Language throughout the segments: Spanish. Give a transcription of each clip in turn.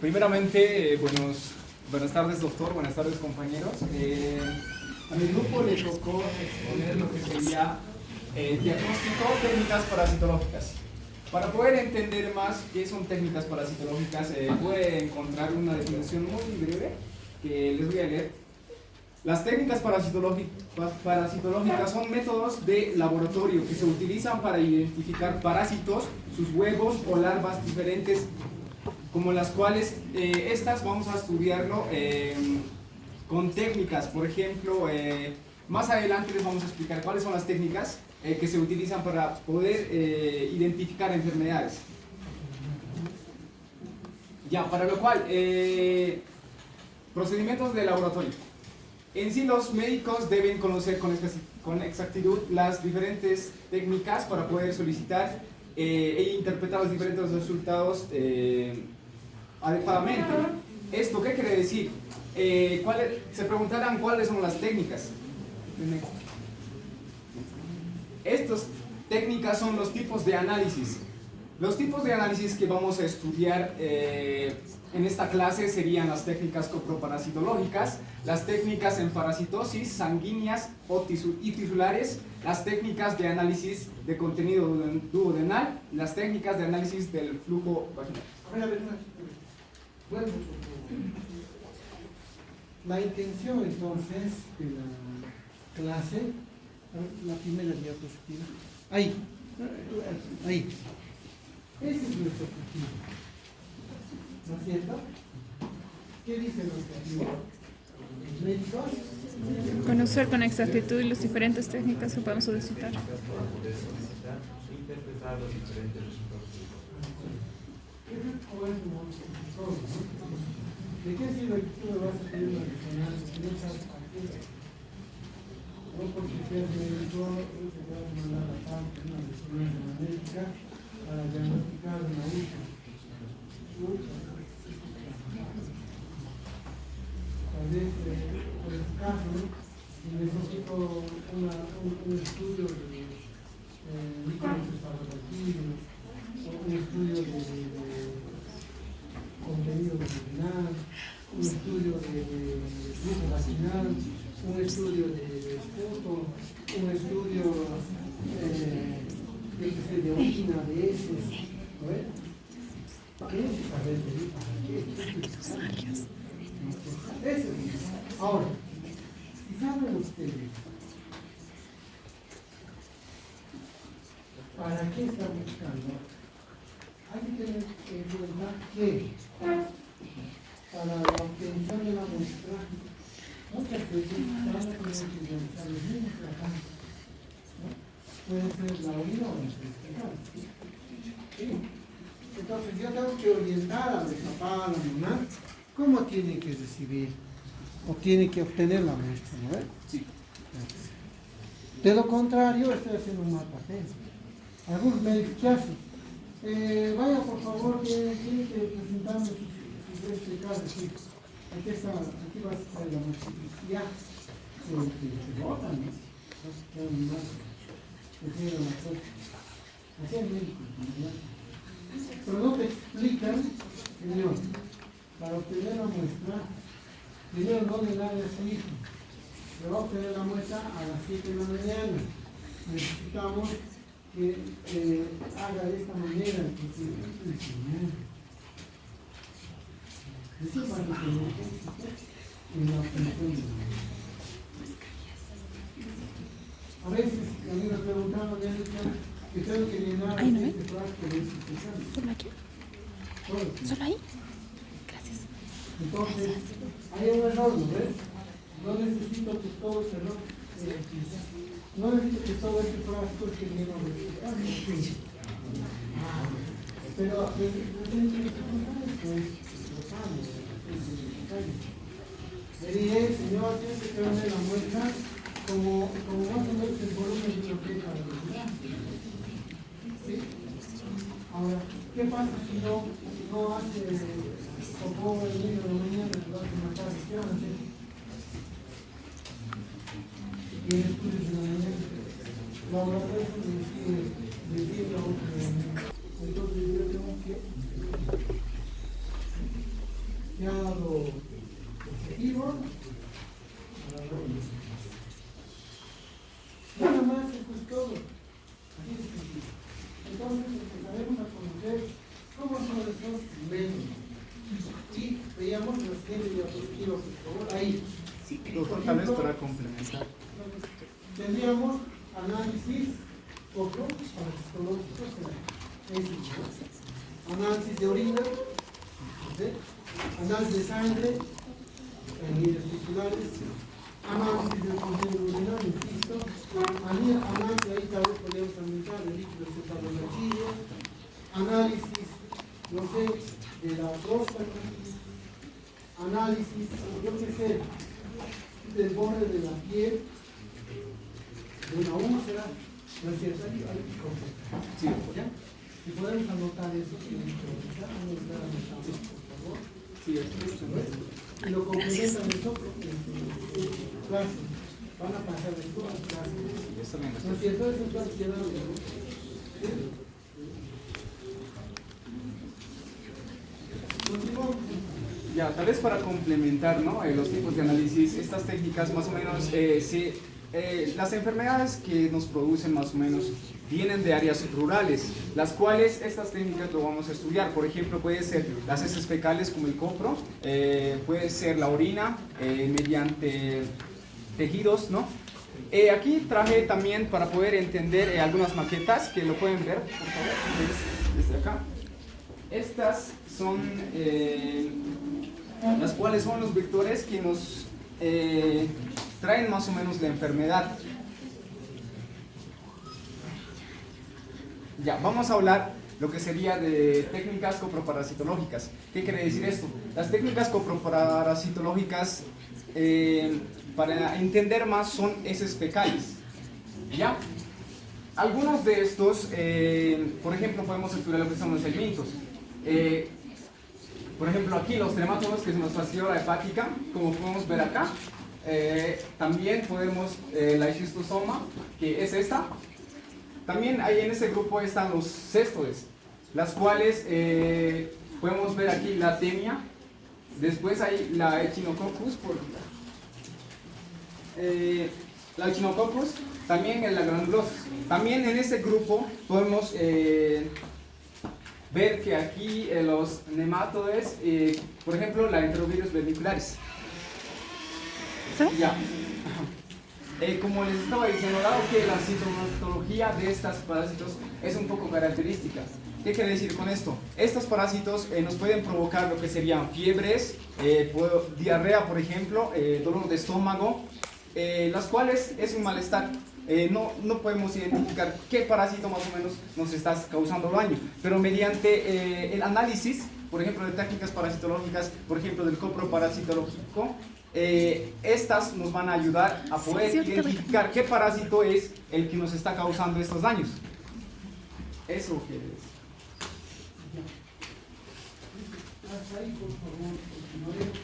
Primeramente, buenas tardes, doctor, buenas tardes, compañeros. A mi grupo le tocó exponer lo que sería diagnóstico, técnicas parasitológicas. Para poder entender más qué son técnicas parasitológicas, puede encontrar una definición muy breve que les voy a leer. Las técnicas parasitológicas son métodos de laboratorio que se utilizan para identificar parásitos, sus huevos o larvas diferentes, como las cuales estas vamos a estudiarlo con técnicas. Por ejemplo, más adelante les vamos a explicar cuáles son las técnicas que se utilizan para poder identificar enfermedades. Ya, para lo cual, procedimientos de laboratorio. En sí, los médicos deben conocer con exactitud las diferentes técnicas para poder solicitar e interpretar los diferentes resultados adecuadamente. ¿Esto qué quiere decir? Se preguntarán cuáles son las técnicas. Estas técnicas son los tipos de análisis. Los tipos de análisis que vamos a estudiar en esta clase serían las técnicas coproparasitológicas, las técnicas en parasitosis, sanguíneas y tisulares, las técnicas de análisis de contenido duodenal, las técnicas de análisis del flujo vaginal. Bueno, la intención entonces de la clase, la primera diapositiva, ahí, ese es nuestro objetivo, ¿no es cierto? ¿Qué dice nuestro objetivo? ¿Médicos? Conocer con exactitud las diferentes técnicas que podemos solicitar. Interpretar los diferentes resultados. ¿De qué sirve que tú me vas a pedir una adicional? No sabes para qué. No porque seas médico, te vas a mandar a parte una resonancia magnética para diagnosticar una hija. Tal vez, por este caso, necesito un estudio de microencefalopatía, un estudio de contenido vaginal, un estudio de flujo vaginal, un estudio de esputo, un estudio de orina, de heces. ¿No ves? ¿Qué es saber para qué? Eso. Ahora, si saben ustedes, ¿para qué están buscando? Hay que tener en cuenta que para la obtención de la muestra, muchas veces van a tener que utilizar los mismos tratantes, ¿no? Puede ser la orina o la intestinal. ¿Sí? Entonces yo tengo que orientar a mi papá, a la mamá, cómo tiene que recibir o tiene que obtener la muestra, ¿no? Sí. De lo contrario, estoy haciendo un mal papel. Algunos médicos, ¿qué hacen? Vaya, por favor, tiene que presentarme su certificado. Sí. Aquí está, aquí va a estar la muestra. Ya, se votan, ¿no? Así es médico, ¿no? Pero no te explican, señor, para obtener la muestra, primero no le da a su hijo. Se va a obtener la muestra a las 7 de la mañana. Necesitamos que haga de esta manera, que se enseñar. Eso es para que no en la obtención de la muestra. A veces, a mí me preguntaban, que tengo que llenar este frasco de instituciones. ¿Solo aquí? ¿Solo ahí? Gracias. Entonces, hay un error, ¿no ves? No necesito que todo este error, no necesito que todo este frasco esté lleno de instituciones. Pero, le dije, señor, tiene que poner la muestra como más o menos el volumen de lo que es para la. ¿Sí? Ahora, ¿qué pasa si no hace popó el niño de la mañana y lo hace matar? ¿Qué van a hacer? Y el estudio de la mañana, laboratorio de día a otra de la mañana. Entonces yo tengo que se ha dado objetivo a la reunión. Nada más, eso es todo. Así de sencillo. Entonces empezaremos a conocer cómo son esos métodos. Y veamos la siguiente diapositiva, por favor, ahí. Sí, doctor, tal vez para complementar. Tendríamos análisis parasitológico, análisis de orina, ¿sí? Análisis de sangre, anillos tissulares, análisis del contenido urinario, insisto, análisis, ahí tal vez podríamos aumentar el líquido cefalorraquídeo, análisis, no sé, de la próstata, análisis, yo qué sé, del borde de la piel, de una úlcera, ¿no es cierto? Hay que completar. Sí. ¿Ya? Si podemos anotar eso, anotamos, por favor. Sí, Y lo complementan nosotros en su clase. Van a pasar de todas las clases. ¿No es cierto? Eso es cualquier algo. Continuamos. Ya, tal vez para complementar, ¿no? Los tipos de análisis, estas técnicas más o menos, las enfermedades que nos producen más o menos vienen de áreas rurales, las cuales estas técnicas lo vamos a estudiar. Por ejemplo, puede ser las heces fecales como el copro, puede ser la orina mediante tejidos, ¿no? Aquí traje también para poder entender algunas maquetas que lo pueden ver, por favor, desde acá. Estas son las cuales son los vectores que nos traen más o menos la enfermedad. Ya, vamos a hablar lo que sería de técnicas coproparasitológicas. ¿Qué quiere decir esto? Las técnicas coproparasitológicas, para entender más, son heces fecales. ¿Ya? Algunos de estos, por ejemplo, podemos estudiar lo que son los segmentos. Por ejemplo, aquí los trematómenos, que es nuestra fasciola hepática, como podemos ver acá. También podemos la schistosoma, que es esta. También ahí en ese grupo están los cestodes, las cuales podemos ver aquí la temia. Después hay la echinococcus, la echinococcus, también la granulosis. También en ese grupo podemos ver que aquí los nematodes, por ejemplo, la enterovirus vermicularis. Ya. Como les estaba diciendo, dado que la sintomatología de estos parásitos es un poco característica. ¿Qué quiere decir con esto? Estos parásitos nos pueden provocar lo que serían fiebres, diarrea, por ejemplo, dolor de estómago, las cuales es un malestar. No podemos identificar qué parásito más o menos nos está causando daño, pero mediante el análisis, por ejemplo, de técnicas parasitológicas, por ejemplo, del coproparasitológico, estas nos van a ayudar a poder identificar qué parásito es el que nos está causando estos daños. Eso que es. Hasta ahí, por favor, continuaremos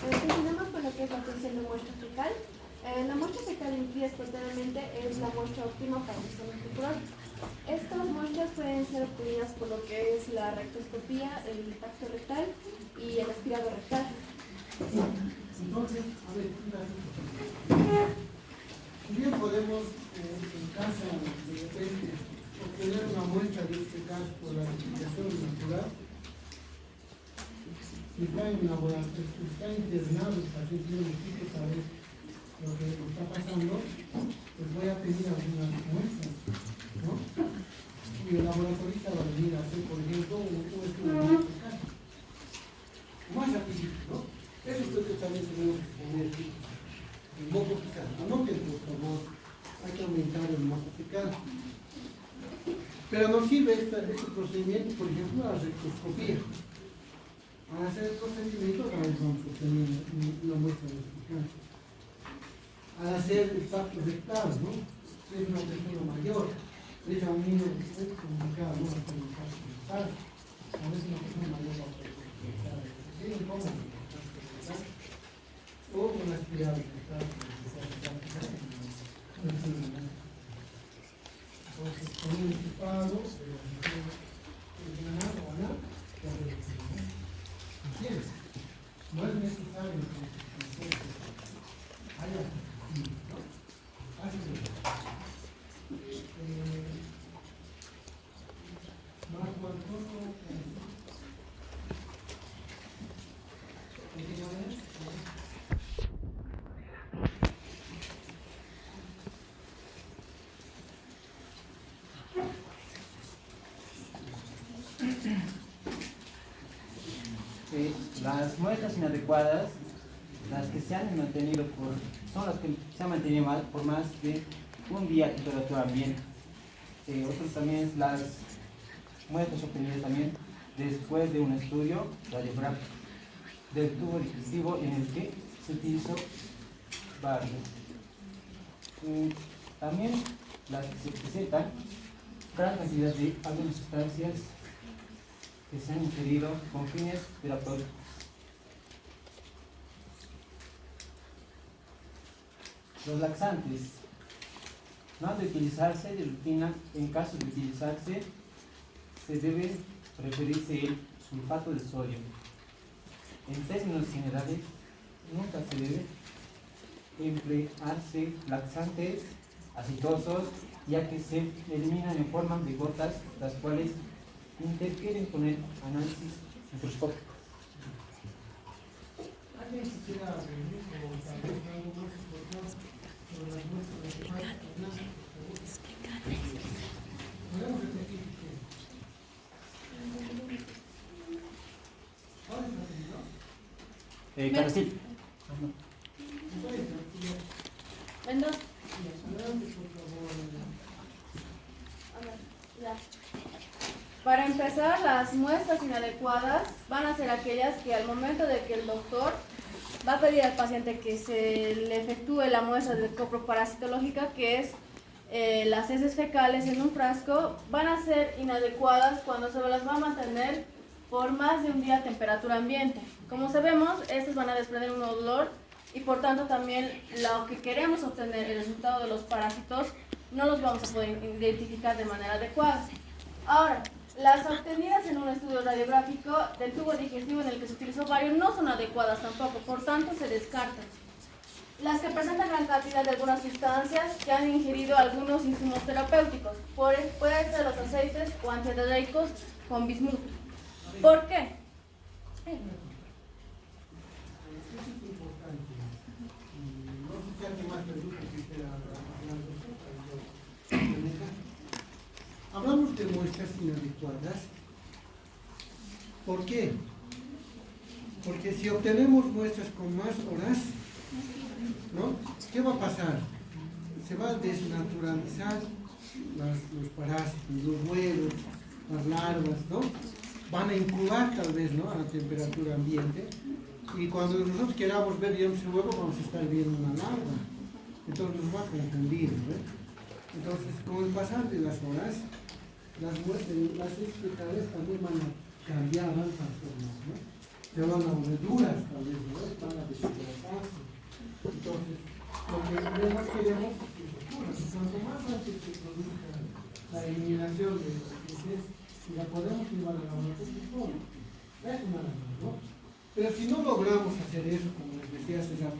Continuamos con lo que es la obtención de muestra fecal. La muestra fecal incluye espontáneamente es la muestra óptima para el sistema cultural. Estas muestras pueden ser obtenidas por lo que es la rectoscopía, el tacto rectal y el aspirado rectal. Entonces, a ver, bien podemos en casa de repente obtener una muestra de este caso por la investigación natural. Si está en laboratorio, si está internado el paciente en el equipo, saber lo que está pasando, pues voy a pedir algunas muestras, ¿no? Y el laboratorista va a venir a hacer, por ejemplo, un estudio fecal. Más rapidito, ¿no? Eso es lo que también tenemos que poner el moco fecal. Anoten, por favor, hay que aumentar el moco fecal. Pero nos sirve este procedimiento, por ejemplo, la rectoscopía. Al hacer el procedimiento, vamos a obtener una muestra de fecal. Al hacer el tacto rectal, ¿no? Es una persona mayor. de hecho a mí me es complicado, ¿no? A veces una persona mayor va a preguntar, ¿qué incómodo? O una aspirada que está entonces, con un equipado, ganar o ganar, ya ¿entiendes? No es necesario que haya ¿no? Así Marco Antonio, ¿de qué manera? Las muestras inadecuadas, las que se han mantenido son las que se han mantenido por más de un día en temperatura ambiente. Otros también las muestras obtenidas también después de un estudio radiográfico del tubo digestivo en el que se utilizó bario. También las que se presentan gran cantidad de algunas sustancias que se han ingerido con fines terapéuticos. Los laxantes no han de utilizarse de rutina. En caso de utilizarse, se debe preferirse el sulfato de sodio. En términos generales, nunca se debe emplearse laxantes aceitosos, ya que se eliminan en forma de gotas, las cuales interfieren con el análisis microscópico. ¿Alguien quisiera venir o tal vez algo más importante sobre las muestras de podemos repetir que ¿cuál es la primera? Caracil. Mendoza. Adelante, por favor. A ver, ya. Para empezar, las muestras inadecuadas van a ser aquellas que al momento de que el doctor va a pedir al paciente que se le efectúe la muestra de coproparasitológica, que es las heces fecales en un frasco, van a ser inadecuadas cuando se las va a mantener por más de un día a temperatura ambiente. Como sabemos, estas van a desprender un olor y por tanto también lo que queremos obtener, el resultado de los parásitos, no los vamos a poder identificar de manera adecuada. Ahora, las obtenidas en un estudio radiográfico del tubo digestivo en el que se utilizó bario no son adecuadas tampoco, por tanto se descartan. Las que presentan gran cantidad de algunas sustancias que han ingerido algunos insumos terapéuticos, pueden ser los aceites o antidiarreicos con bismuto. ¿Por qué? Eso es importante. No sé si alguien más pregunta que quisiera hablar. Hablamos de muestras inadecuadas. ¿Por qué? Porque si obtenemos muestras con más horas, ¿no? ¿Qué va a pasar? Se va a desnaturalizar los parásitos, los huevos, las larvas, ¿no? Van a incubar tal vez, ¿no? A la temperatura ambiente. Y cuando nosotros queramos ver bien ese huevo, vamos a estar viendo una larva. Entonces nos va a confundir, ¿no? Entonces, con el pasar de las horas, las heces fecales también van a cambiar, van a transformar, ¿no? Se van a volver duras, tal vez, ¿no? Van a deshidratarse. Entonces, lo que menos queremos es que se ocurra. Cuanto más rápido se produzca la eliminación de las heces, si la podemos llevar a la laboratorio, es una razón, ¿no? Pero si no logramos hacer eso, como les decía César,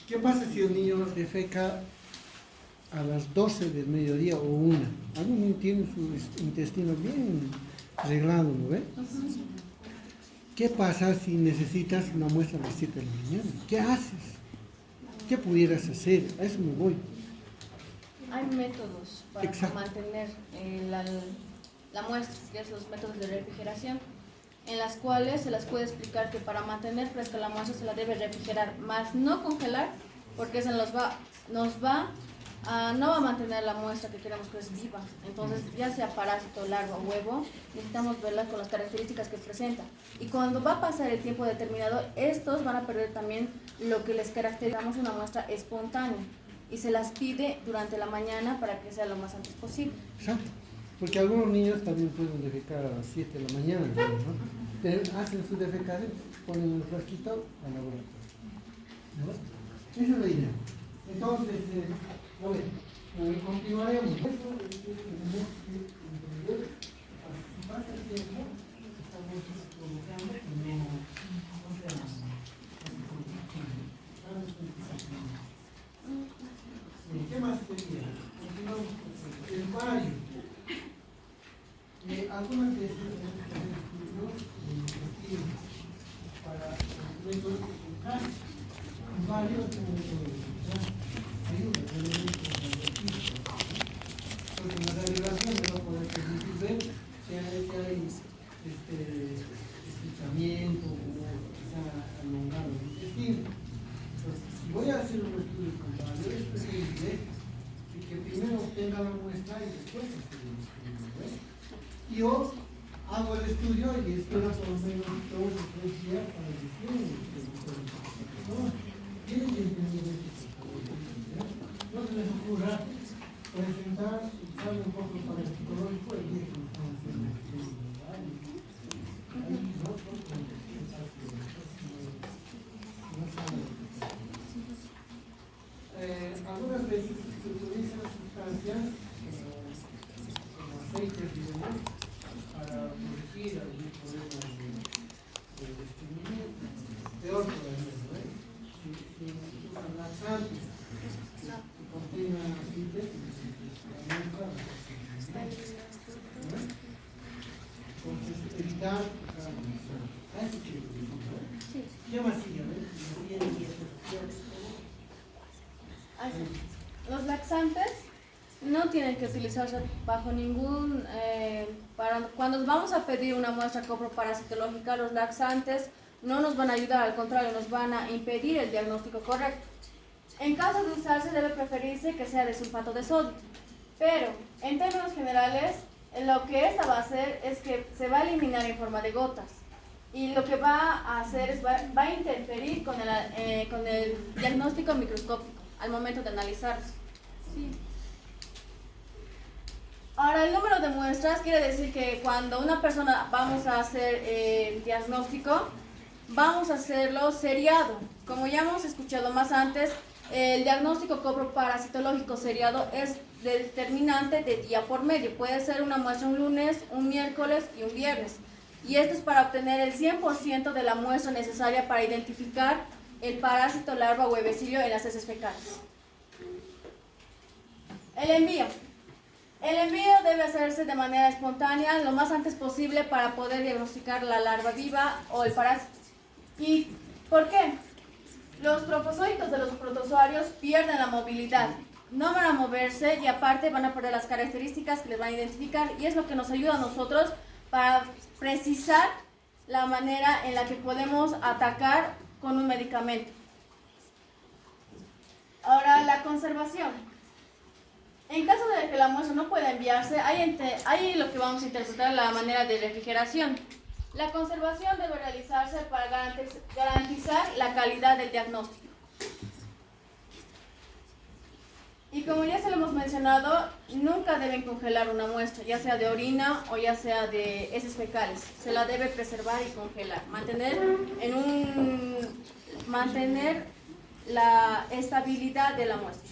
¿qué pasa si el niño defeca a las 12 del mediodía o 1? Algún niño tiene su intestino bien arreglado, ¿no ve? ¿Qué pasa si necesitas una muestra a las 7 de la mañana? ¿Qué haces? ¿Qué pudieras hacer? A eso me voy. Hay métodos para Exacto. mantener la muestra, que es los métodos de refrigeración, en las cuales se las puede explicar que para mantener fresca la muestra se la debe refrigerar, más no congelar, porque eso no va a mantener la muestra que queremos que es viva. Entonces, ya sea parásito, larva o huevo, necesitamos verla con las características que presenta. Y cuando va a pasar el tiempo determinado, estos van a perder también lo que les caracteriza una muestra espontánea. y se las pide durante la mañana para que sea lo más antes posible. Exacto. Porque algunos niños también pueden defecar a las 7 de la mañana, ¿no? Pero hacen su defecación, ponen el frasquito al laboratorio, ¿no? Esa es la idea. Entonces, a ver, continuaremos. Eso es lo que tenemos que entender. Si pasa el tiempo, estamos provocando que no seamos. ¿Qué más sería? Continuamos con el barrio. Algunas veces tenemos que hacer estudios para métodos en casa. Varios ayuda porque en la radiografía me va a poder permitir ver si hay estrechamiento o quizá alongado el intestino. Entonces, si voy a hacer un estudio con varios, es preferible que primero obtenga la muestra y después hacer el estudio. Yo hago el estudio y espero por lo menos 2 o 3 días para decir ¿tienen que entender esto? No se les ocurra presentar examen un poco para el psicológico y decir que están haciendo estudios. Ahí no pueden pensar que no saben. Algunas veces se utilizan sustancias como aceites, digamos, para corregir algún problema de estreñimiento. Peor todavía, ¿no? Si usan laxantes que contengan aceites, entonces evitar eso quiero decir, ¿no? ¿Qué más sigue? Los laxantes no tienen que utilizarse bajo ningún... cuando vamos a pedir una muestra coproparasitológica, los laxantes no nos van a ayudar, al contrario, nos van a impedir el diagnóstico correcto. En caso de usarse, debe preferirse que sea de sulfato de sodio. Pero, en términos generales, lo que esta va a hacer es que se va a eliminar en forma de gotas. Y lo que va a hacer es va a interferir con el diagnóstico microscópico al momento de analizarlos. Sí. Ahora, el número de muestras quiere decir que cuando una persona vamos a hacer el diagnóstico, vamos a hacerlo seriado. Como ya hemos escuchado más antes, el diagnóstico coproparasitológico seriado es determinante de día por medio. Puede ser una muestra un lunes, un miércoles y un viernes. Y esto es para obtener el 100% de la muestra necesaria para identificar el parásito, larva o huevecillo en las heces fecales. El envío. El envío debe hacerse de manera espontánea lo más antes posible para poder diagnosticar la larva viva o el parásito. ¿Y por qué? Los trofozoitos de los protozoarios pierden la movilidad, no van a moverse y aparte van a perder las características que les van a identificar, y es lo que nos ayuda a nosotros para precisar la manera en la que podemos atacar con un medicamento. Ahora, la conservación. En caso de que la muestra no pueda enviarse, hay lo que vamos a interpretar la manera de refrigeración. La conservación debe realizarse para garantizar la calidad del diagnóstico. Y como ya se lo hemos mencionado, nunca deben congelar una muestra, ya sea de orina o ya sea de heces fecales. Se la debe preservar y congelar. Mantener la estabilidad de la muestra.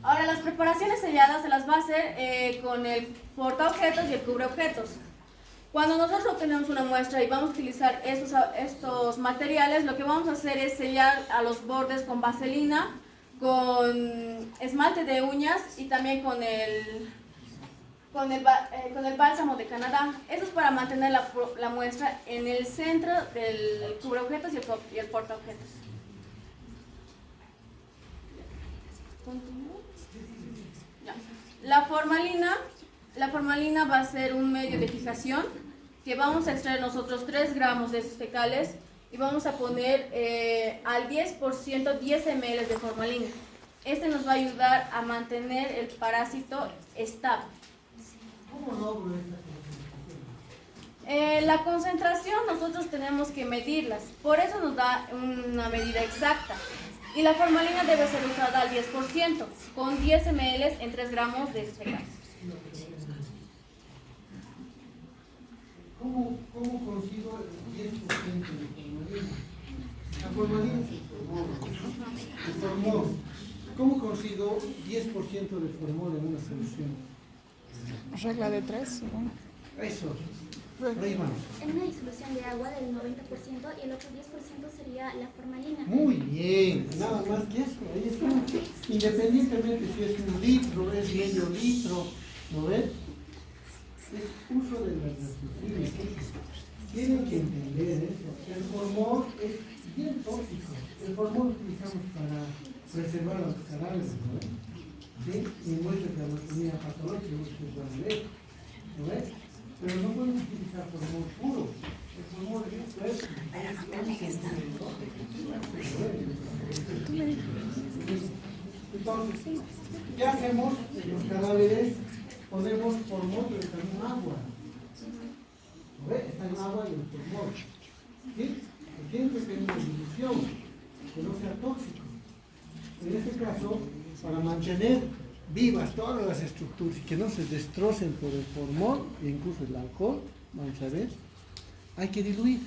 Ahora, las preparaciones selladas se las va a hacer con el portaobjetos y el cubreobjetos. Cuando nosotros obtenemos una muestra y vamos a utilizar estos materiales, lo que vamos a hacer es sellar a los bordes con vaselina, con esmalte de uñas y también con el bálsamo de Canadá. Eso es para mantener la muestra en el centro del cubreobjetos y el portaobjetos. La formalina va a ser un medio de fijación que vamos a extraer nosotros 3 gramos de heces fecales y vamos a poner al 10% 10 ml de formalina. Este nos va a ayudar a mantener el parásito estable. ¿Cómo logro esta concentración? La concentración nosotros tenemos que medirlas, por eso nos da una medida exacta. Y la formalina debe ser usada al 10%, con 10 ml en 3 gramos de gas. ¿Cómo consigo el 10% de formalina? La formalina se formol. ¿Cómo consigo 10% de formol en una solución? Regla de 3. Eso. Ahí vamos. En una disolución de agua del 90% y el otro 10% sería la formalina. Muy bien, nada más que eso, ahí está. Independientemente si es 1 litro, es medio litro, ¿no ves? Es uso de las residuos. Tienen que entender eso. El formol es bien tóxico. El formol lo utilizamos para preservar los cadáveres, ¿no ves? ¿Sí? Y muestras de anatomía patológica, ustedes van a ver, ¿no ves? Pero no podemos utilizar formol puro. El formol es entonces, ¿qué hacemos? En los cadáveres ponemos formol, pero está en agua. ¿No ves? Está en agua y en formol. ¿Sí? Tiene que tener una dilución, que no sea tóxico. En este caso, para mantener vivas todas las estructuras y que no se destrocen por el formol e incluso el alcohol, vamos a ver, hay que diluir.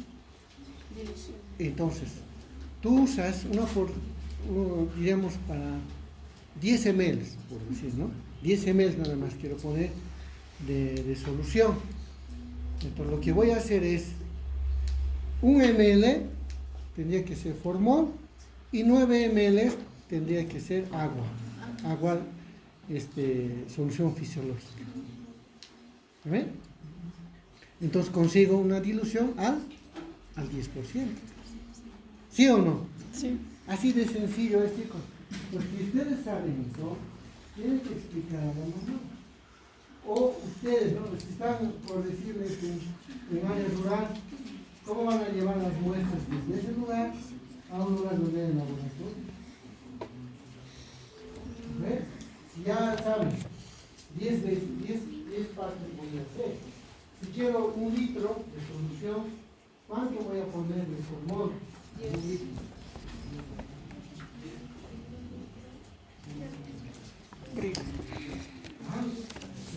Entonces, tú usas diríamos para 10 ml, por decir, ¿no? 10 ml nada más quiero poner de solución. Entonces, lo que voy a hacer es 1 ml tendría que ser formol y 9 ml tendría que ser agua, solución fisiológica. ¿Ven? Entonces consigo una dilución al 10%. ¿Sí o no? Sí. Así de sencillo es, chicos. Pues si ustedes saben eso, tienen que explicar a la mamá. O ustedes, ¿no? Si están, por decirles, en área rural, ¿cómo van a llevar las muestras desde ese lugar a un lugar donde hay laboratorio? ¿Ves? Si ya saben, 10 partes voy a hacer. Si quiero 1 litro de solución, ¿cuánto voy a poner de formol? 1 litro.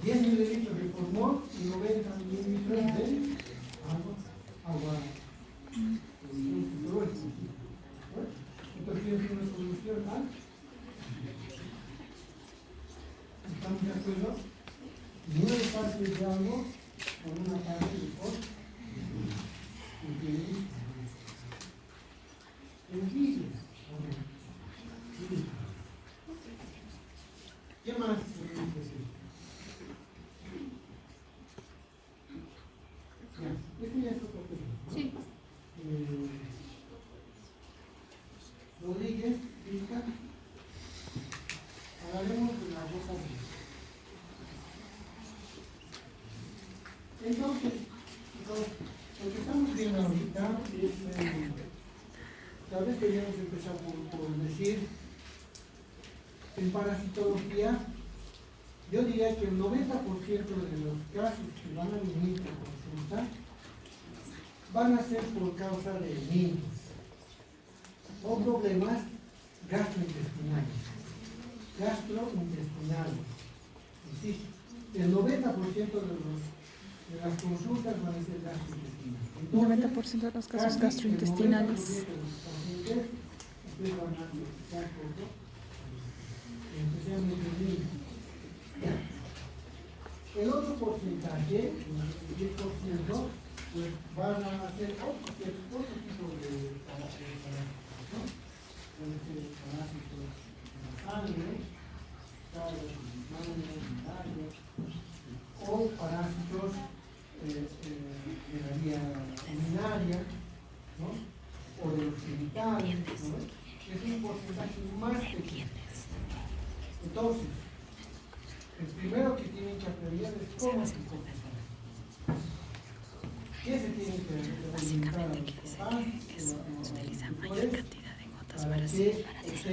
10 mililitros de formol y 90 mililitros de agua. Entonces tienes una solución al. ¿Estamos de acuerdo? 9 partes de agua con una parte de formol. Sencillo. ¿Qué más? Este ya es otro tema, ¿no? Sí. Rodríguez, Vizca. Hablaremos de la boca de. Entonces, lo que estamos viendo ahorita es, tal vez deberíamos empezar por decir, en parasitología, yo diría que el 90% de los casos que van a venir por consulta van a ser por causa de niños o problemas gastrointestinales. Insisto, el 90% de las consultas van a ser gastrointestinales. Entonces, 90% de los casos gastrointestinales. Ustedes van a necesitar poco, especialmente niños. El otro porcentaje, el 10%, pues van a hacer otro tipo de parásitos, ¿no? Pueden ser parásitos de la sangre, o parásitos de la vía urinaria, ¿no? O de los genitales, ¿no? Es un porcentaje más pequeño. Entonces, el primero que tienen que aprender es cómo se comportan. ¿Qué se tiene que alimentar a los papás? Utiliza mayor cantidad de gotas para que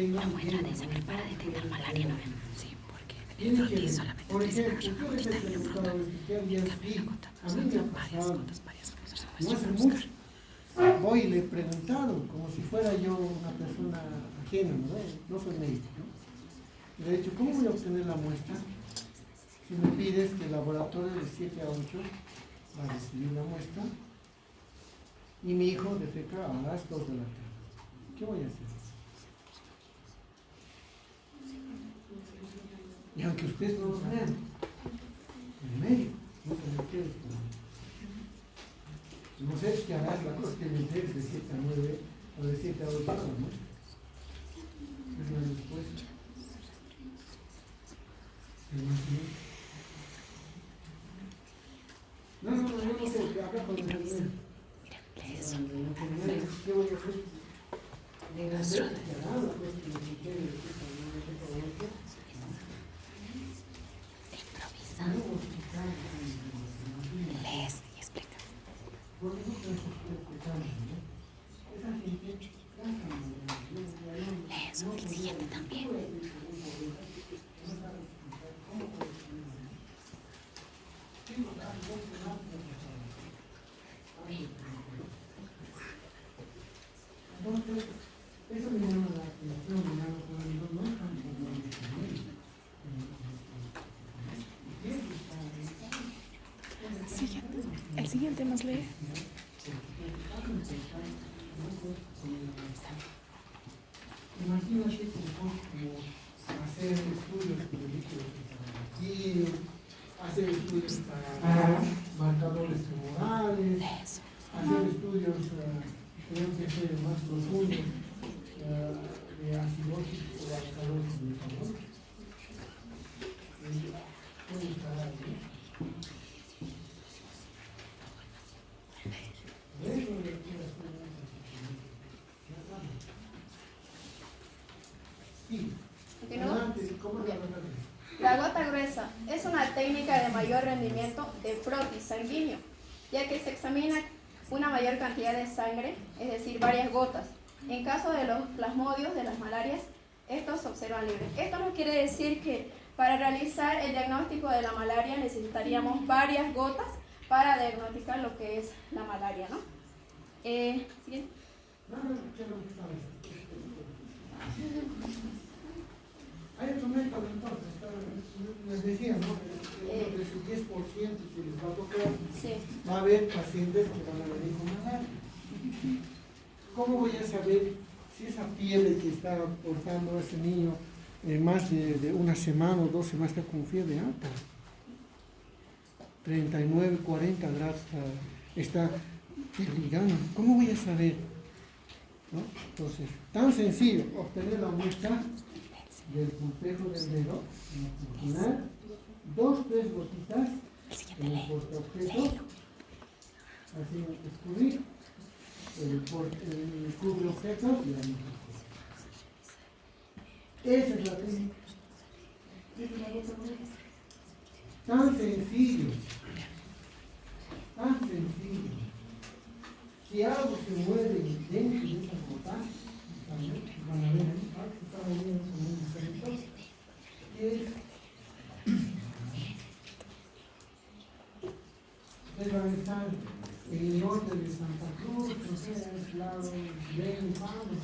la muestra de sangre para detectar malaria no sí, porque el frotis solamente utiliza una gotita y el fruto. En cambio la gota, varias gotas, varias cosas se muestran a buscar. voy y le he preguntado, como si fuera yo una persona ajena, ¿no? No soy médico, ¿no? Le he dicho, ¿cómo voy a obtener la muestra? Si me pides que el laboratorio de 7 a 8 va a recibir la muestra y mi hijo defeca a las 2 de la tarde. ¿Qué voy a hacer? Y aunque ustedes no lo crean, el médico no se me quiere esperar. No sé qué harás la cosa que me entregues de 7 a 9 o de 7 a 8 horas, ¿no? Es la respuesta. No, yo no sé, habla con el médico. ¿Qué voy a hacer? Lees y explicas. Lees el siguiente también. Entonces, eso me llama la atención, me llama cuando no están El siguiente nos lee. Imagínate como hacer estudios de líquidos, hacer estudios para marcadores tumorales, hacer estudios, creo que ser más profundos, de acidosis o alcalosis metabólica. ¿Cómo estará ahí? La gota gruesa es una técnica de mayor rendimiento de frotis sanguíneo, ya que se examina una mayor cantidad de sangre, es decir, varias gotas. En caso de los plasmodios, de las malarias, estos se observan libres. Esto no quiere decir que para realizar el diagnóstico de la malaria necesitaríamos varias gotas para diagnosticar lo que es la malaria, ¿no? ¿Siguiente? Hay otro método entonces, les decía, ¿no? De su 10% que les va a tocar, Sí. va a haber pacientes que van a venir con malaria. ¿Cómo voy a saber si esa fiebre que está portando ese niño más de una semana o 2 semanas está con fiebre alta? 39, 40 grados está ligando. ¿Cómo voy a saber? ¿No? Entonces, tan sencillo, obtener la muestra del complejo del dedo, imaginar 2, 3 gotitas en el portaobjeto, así descubrir el cubre objeto y la misma. Esa es la técnica. Esa es la gota gruesa. Tan sencillo. Tan sencillo. Si algo se mueve dentro de esa gota, van a ver ahí, está moviendo un sensor, ustedes van a estar en el norte de Santa Cruz, no sé, es lado de Infame,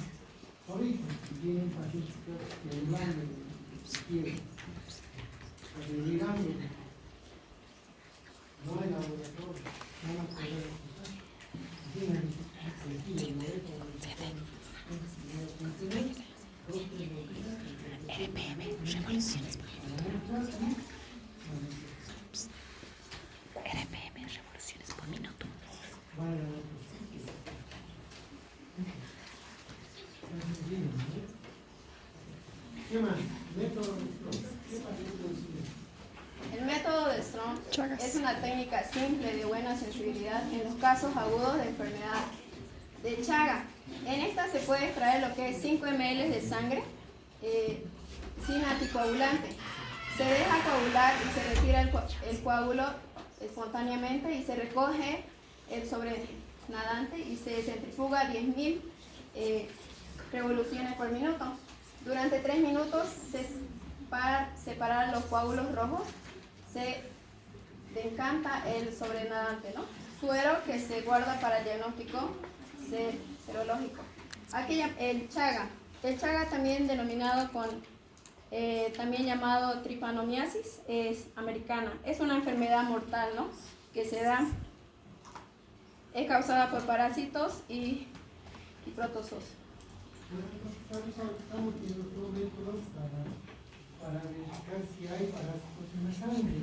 ahorita, tienen pacientes que hablan de fiebre, llegando, no hay laboratorio, no van a poder escuchar. RPM, revoluciones por minuto. RPM, revoluciones por minuto. ¿Qué más? El método de Strong es una técnica simple de buena sensibilidad en los casos agudos de enfermedad de Chaga. En esta se puede extraer lo que es 5 ml de sangre sin anticoagulante. Se deja coagular y se retira el coágulo espontáneamente y se recoge el sobrenadante y se centrifuga a 10.000 revoluciones por minuto. Durante 3 minutos para separar los coágulos rojos se decanta el sobrenadante, ¿no? Suero que se guarda para el diagnóstico serológico. Aquí el Chaga. El Chaga, también denominado también llamado tripanomiasis, es americana. Es una enfermedad mortal, ¿no? Que se da, es causada por parásitos y protozoos. Estamos viendo todo métodos para verificar si hay parásitos en la sangre.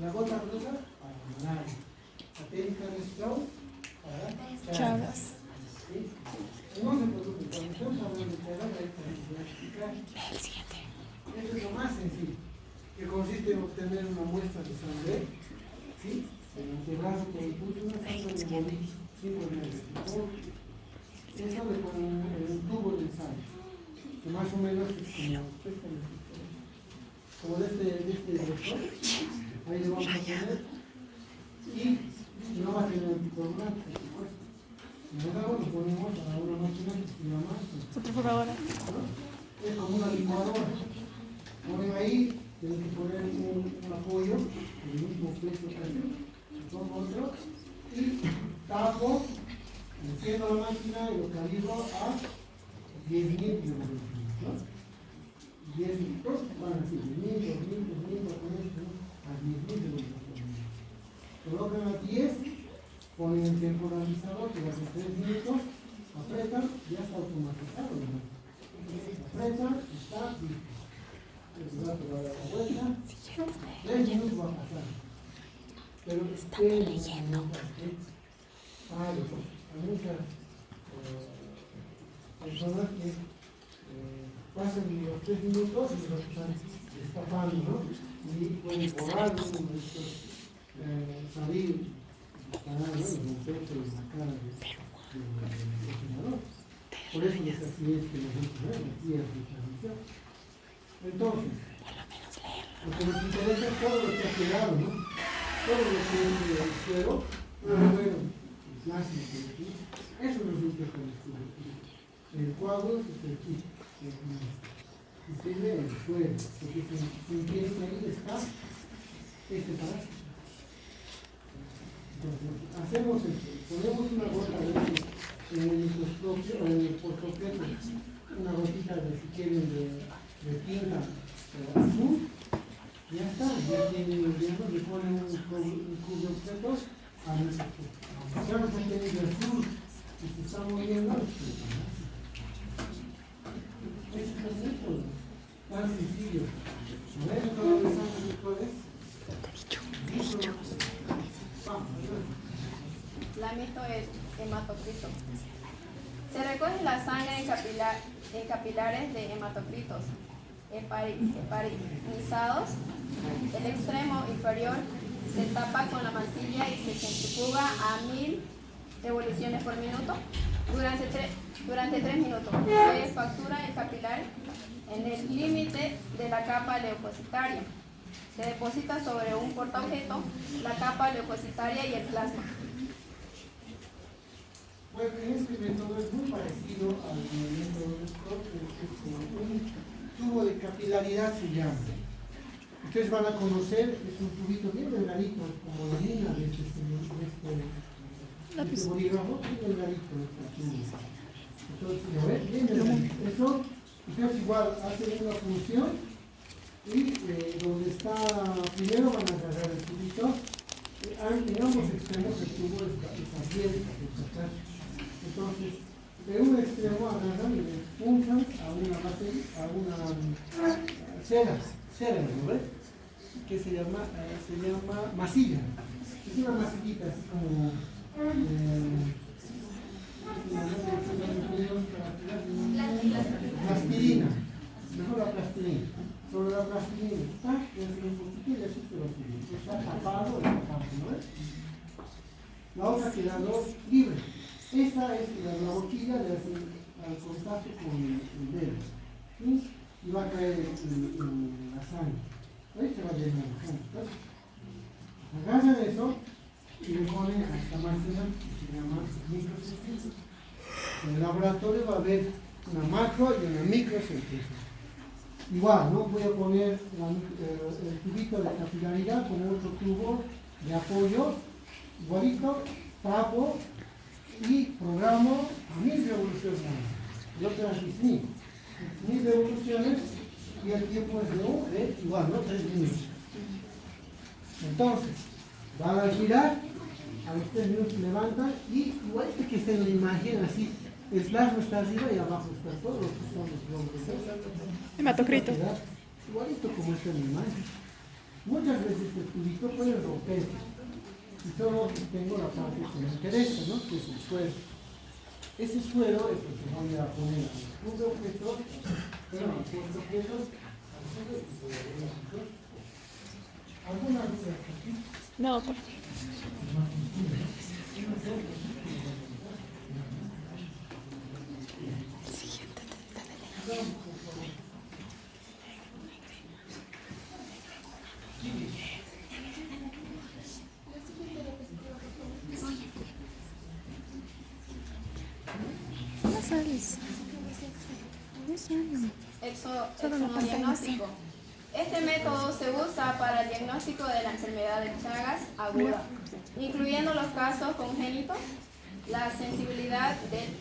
La gota rosa para malaria. La técnica de Strauss para Chagas. ¿Sí? No se preocupe, cuando estamos hablando de Chagas hay que identificar. Eso es lo más sencillo, que consiste en obtener una muestra de sangre, ¿sí? En el antebrazo con el pulso, una sangre de bolillo, 5 ml. Eso le ponen en un tubo de sangre, que más o menos es como de este doctor. Ahí le vamos a poner y no va a tener anticoagulante, por supuesto. Luego lo ponemos a una máquina que se llama centrifugadora. Es como una licuadora. Ponen ahí, tienen que poner un apoyo, el mismo peso casi, con otro, y tapo, enciendo la máquina y lo calibro a 10.000 revoluciones, ¿no? 10 minutos, van así, 10.000, 2.000, 2.000, a 10.000 revoluciones. Colocan a 10, ponen el temporalizador que va a ser 3 minutos, apretan, ya está automatizado, ¿no? Apretan, está listo. El gato va a dar la vuelta, 3 minutos va a pasar. Pero está leyendo. Hay muchas personas que pasan los 3 minutos y los están escapando, ¿no? Y pueden borrar salir disparar, ¿no? El pecho y la cara del entrenador. Por eso es así es que nosotros aquí es de transmisión. Entonces, lo que nos interesa es todo lo que ha quedado, ¿no? Todo lo que es el suelo, bueno, el plástico, eso nos gusta con el suelo. El coágulo es el kit. Y se ve el suelo, porque se entiende que ahí está este parásito. Entonces, ponemos una gota en el microscopio, en el portoqueto, una gotita de, si quieren, de tinta azul, ya está, ya tienen, digamos, le ponen un cubo de objetos a nuestro cubo. Ya no se tiene de azul y se está moviendo. Es un método tan sencillo. A ver, ¿cómo pensamos después? La mito es hematocrito. Se recoge la sangre en capilares de hematocritos heparinizados. El extremo inferior se tapa con la mantilla y se centrifuga a 1000 revoluciones por minuto durante 3 minutos. Se factura el capilar en el límite de la capa leucocitaria. Se deposita sobre un portaobjeto la capa leucocitaria y el plasma. Bueno, este método es muy parecido al método de Scott, que es como un tubo de capilaridad se llama. Ustedes van a conocer, es un tubito bien delgadito, como la mina de este bolígrafo, bien delgadito este tubo. Entonces, ¿lo ven? Bien delgadito. Eso, ustedes igual hacen una función y donde está, primero van a agarrar el tubito, en ambos extremos el tubo está abierto, entonces de un extremo agarran y le punchan a una base, a una cera, ¿no ves? Que se llama masilla. Es una masillita, así como plastilina, mejor la plastilina. Sobre la plastilina está, y hace un poquito y así se lo sigue. Está tapado, ¿no ves? La otra quedando libre. Esta es la boquilla, le hace al contacto con el dedo, ¿sí? Y va a caer en la sangre. Ahí se va a llenar la sangre. Agarran eso y le ponen a esta máquina que se llama microcentrífuga. En el laboratorio va a haber una macro y una microcentrífuga. Igual, ¿no? Voy a poner el tubito de capilaridad con otro tubo de apoyo, igualito, tapo y programo a 1000 revoluciones. Yo transmití 1000 revoluciones y el tiempo es de igual, ¿no? 3 minutos. Entonces, van a girar, a los 3 minutos levantan y igual que está en la imagen, así, el plasma está arriba y abajo está todo lo que son los glóbulos. Hematocrito. Igualito como está en la imagen. Muchas veces el tubito puede romperse. Y solo tengo la parte que me interesa, ¿no? Que es el suero. Ese suero es el que voy a poner a los puntos objetos, pero a los puntos objetos, ¿alguna duda aquí? No, por Exonodiagnóstico. Este método se usa para el diagnóstico de la enfermedad de Chagas aguda, incluyendo los casos congénitos. La sensibilidad del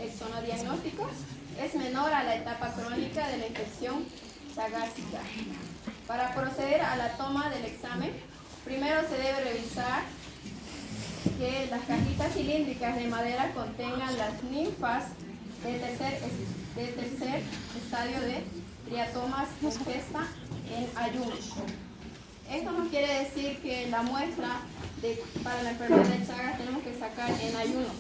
exonodiagnóstico es menor a la etapa crónica de la infección chagásica. Para proceder a la toma del examen, primero se debe revisar que las cajitas cilíndricas de madera contengan las ninfas de tercer estadio de triatomas infesta en ayunos. Esto nos quiere decir que la muestra para la enfermedad de Chagas tenemos que sacar en ayunos.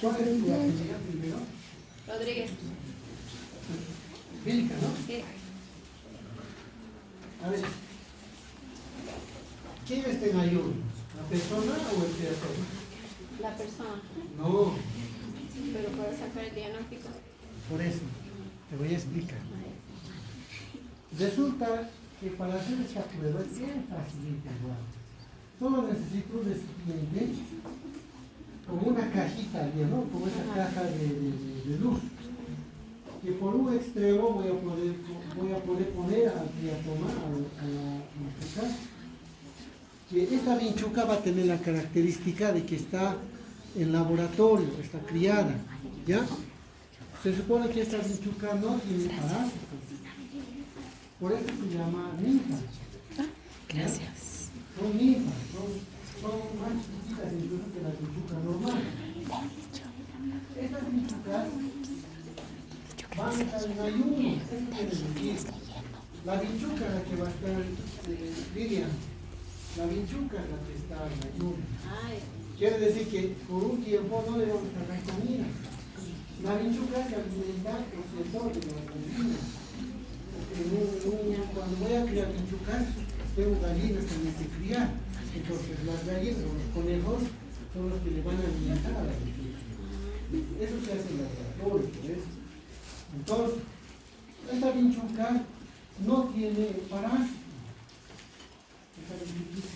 ¿Cuál es tu apellido primero? Rodríguez. Vilca, ¿no? Sí. A ver, ¿quién está en ayuno? ¿La persona o el criatura? La persona. No, Pero para sacar el diagnóstico. por eso, te voy a explicar. Resulta que para hacer esta prueba es bien facilita igual. Solo necesito un recipiente como una cajita, ¿no? Como esa caja de luz. Que por un extremo voy a poder poner al triatoma, a la vinchuca, que esta vinchuca va a tener la característica de que está en laboratorio, está criada, ¿ya? Se supone que esta vinchuca no tiene parásitos, por eso se llama ninfa. gracias. Son ninfas, son más chiquitas incluso que la vinchuca normal. Estas vinchucas van a estar en ayuno, eso quiere decir. La vinchuca es la que va a estar, Lilian, la vinchuca es la que está en ayuno. Quiere decir que por un tiempo no le vamos a dar comida. La vinchuca se alimenta, por cierto, de la comida. Cuando voy a criar vinchucas, tengo gallinas también que criar. Entonces las gallinas o los conejos son los que le van a alimentar a la vinchuca. Eso se hace en el laboratorio, ¿ves? Entonces, esta vinchuca no tiene parásito. Esta vinchuca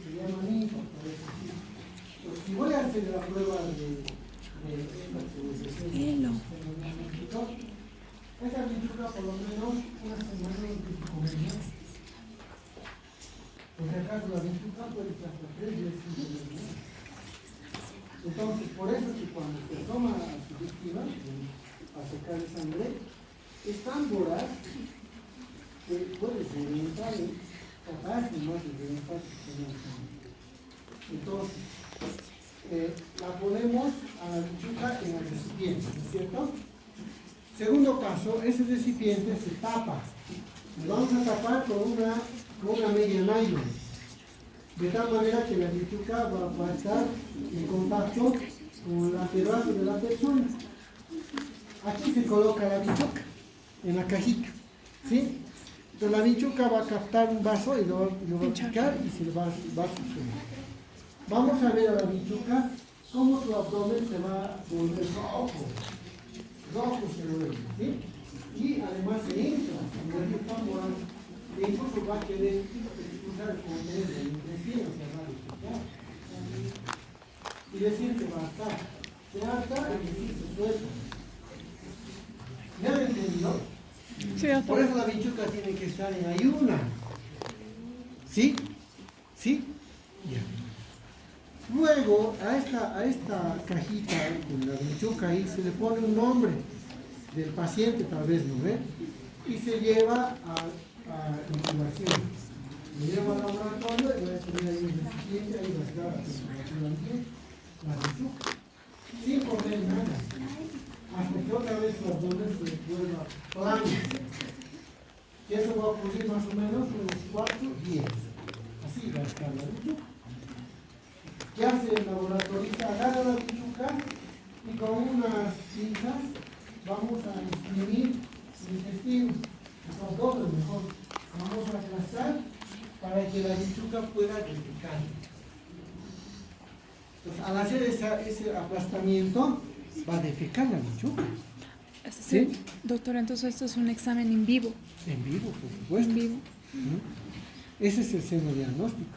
se llama ninfa, por eso sí. Pues, si voy a hacer la prueba de esta vinchuca por lo menos una semana de comer. Por si acaso la vinchuca puede estar hasta 3 días sin comer. Entonces, por eso que cuando se toma la sugestiva, a sacar de sangre, es tan voraz que puede reventar, capaz de más de reventar el sangre. Entonces, la ponemos a la vinchuca en el recipiente, ¿no es cierto? Segundo caso, ese recipiente se tapa. Lo vamos a tapar con una media nylon, de tal manera que la vinchuca va a estar en contacto con el antebrazo de la persona. Aquí se coloca la vinchuca, en la cajita, ¿sí? Entonces la vinchuca va a captar un vaso y lo va a picar y se va a succionar. Vamos a ver a la vinchuca cómo su abdomen se va a volver rojo se vuelve, ¿sí? Y además se infla, e incluso va a querer expulsar el contenido del intestino, se va a despejar. Y decir que va a estar, se harta y decir se suelta. ¿Ya lo entendió? Sí, Por doctor. eso la vinchuca tiene que estar en ayuna. ¿Sí? ¿Sí? Ya. Luego, a esta cajita con la vinchuca ahí se le pone un nombre del paciente, tal vez, ¿no ve? Y se lleva a incubación. Lo lleva al laboratorio y voy a poner ahí el recipiente, ahí va a estar la temperatura ambiente, la vinchuca. Sin poner nada. Hasta que otra vez su abdomen se vuelva plano. Y eso va a ocurrir más o menos unos 4 días. Así va a estar la vinchuca. ¿Qué hace el laboratorista? Agarra la vinchuca y con unas pinzas vamos a exprimir el intestino. Con todo mejor. Vamos a aplastar para que la vinchuca pueda defecar. Entonces, al hacer ese aplastamiento, va a defecar la vinchuca. Sí, doctor, entonces esto es un examen en vivo. En vivo, por supuesto. En vivo. Ese es el seno diagnóstico.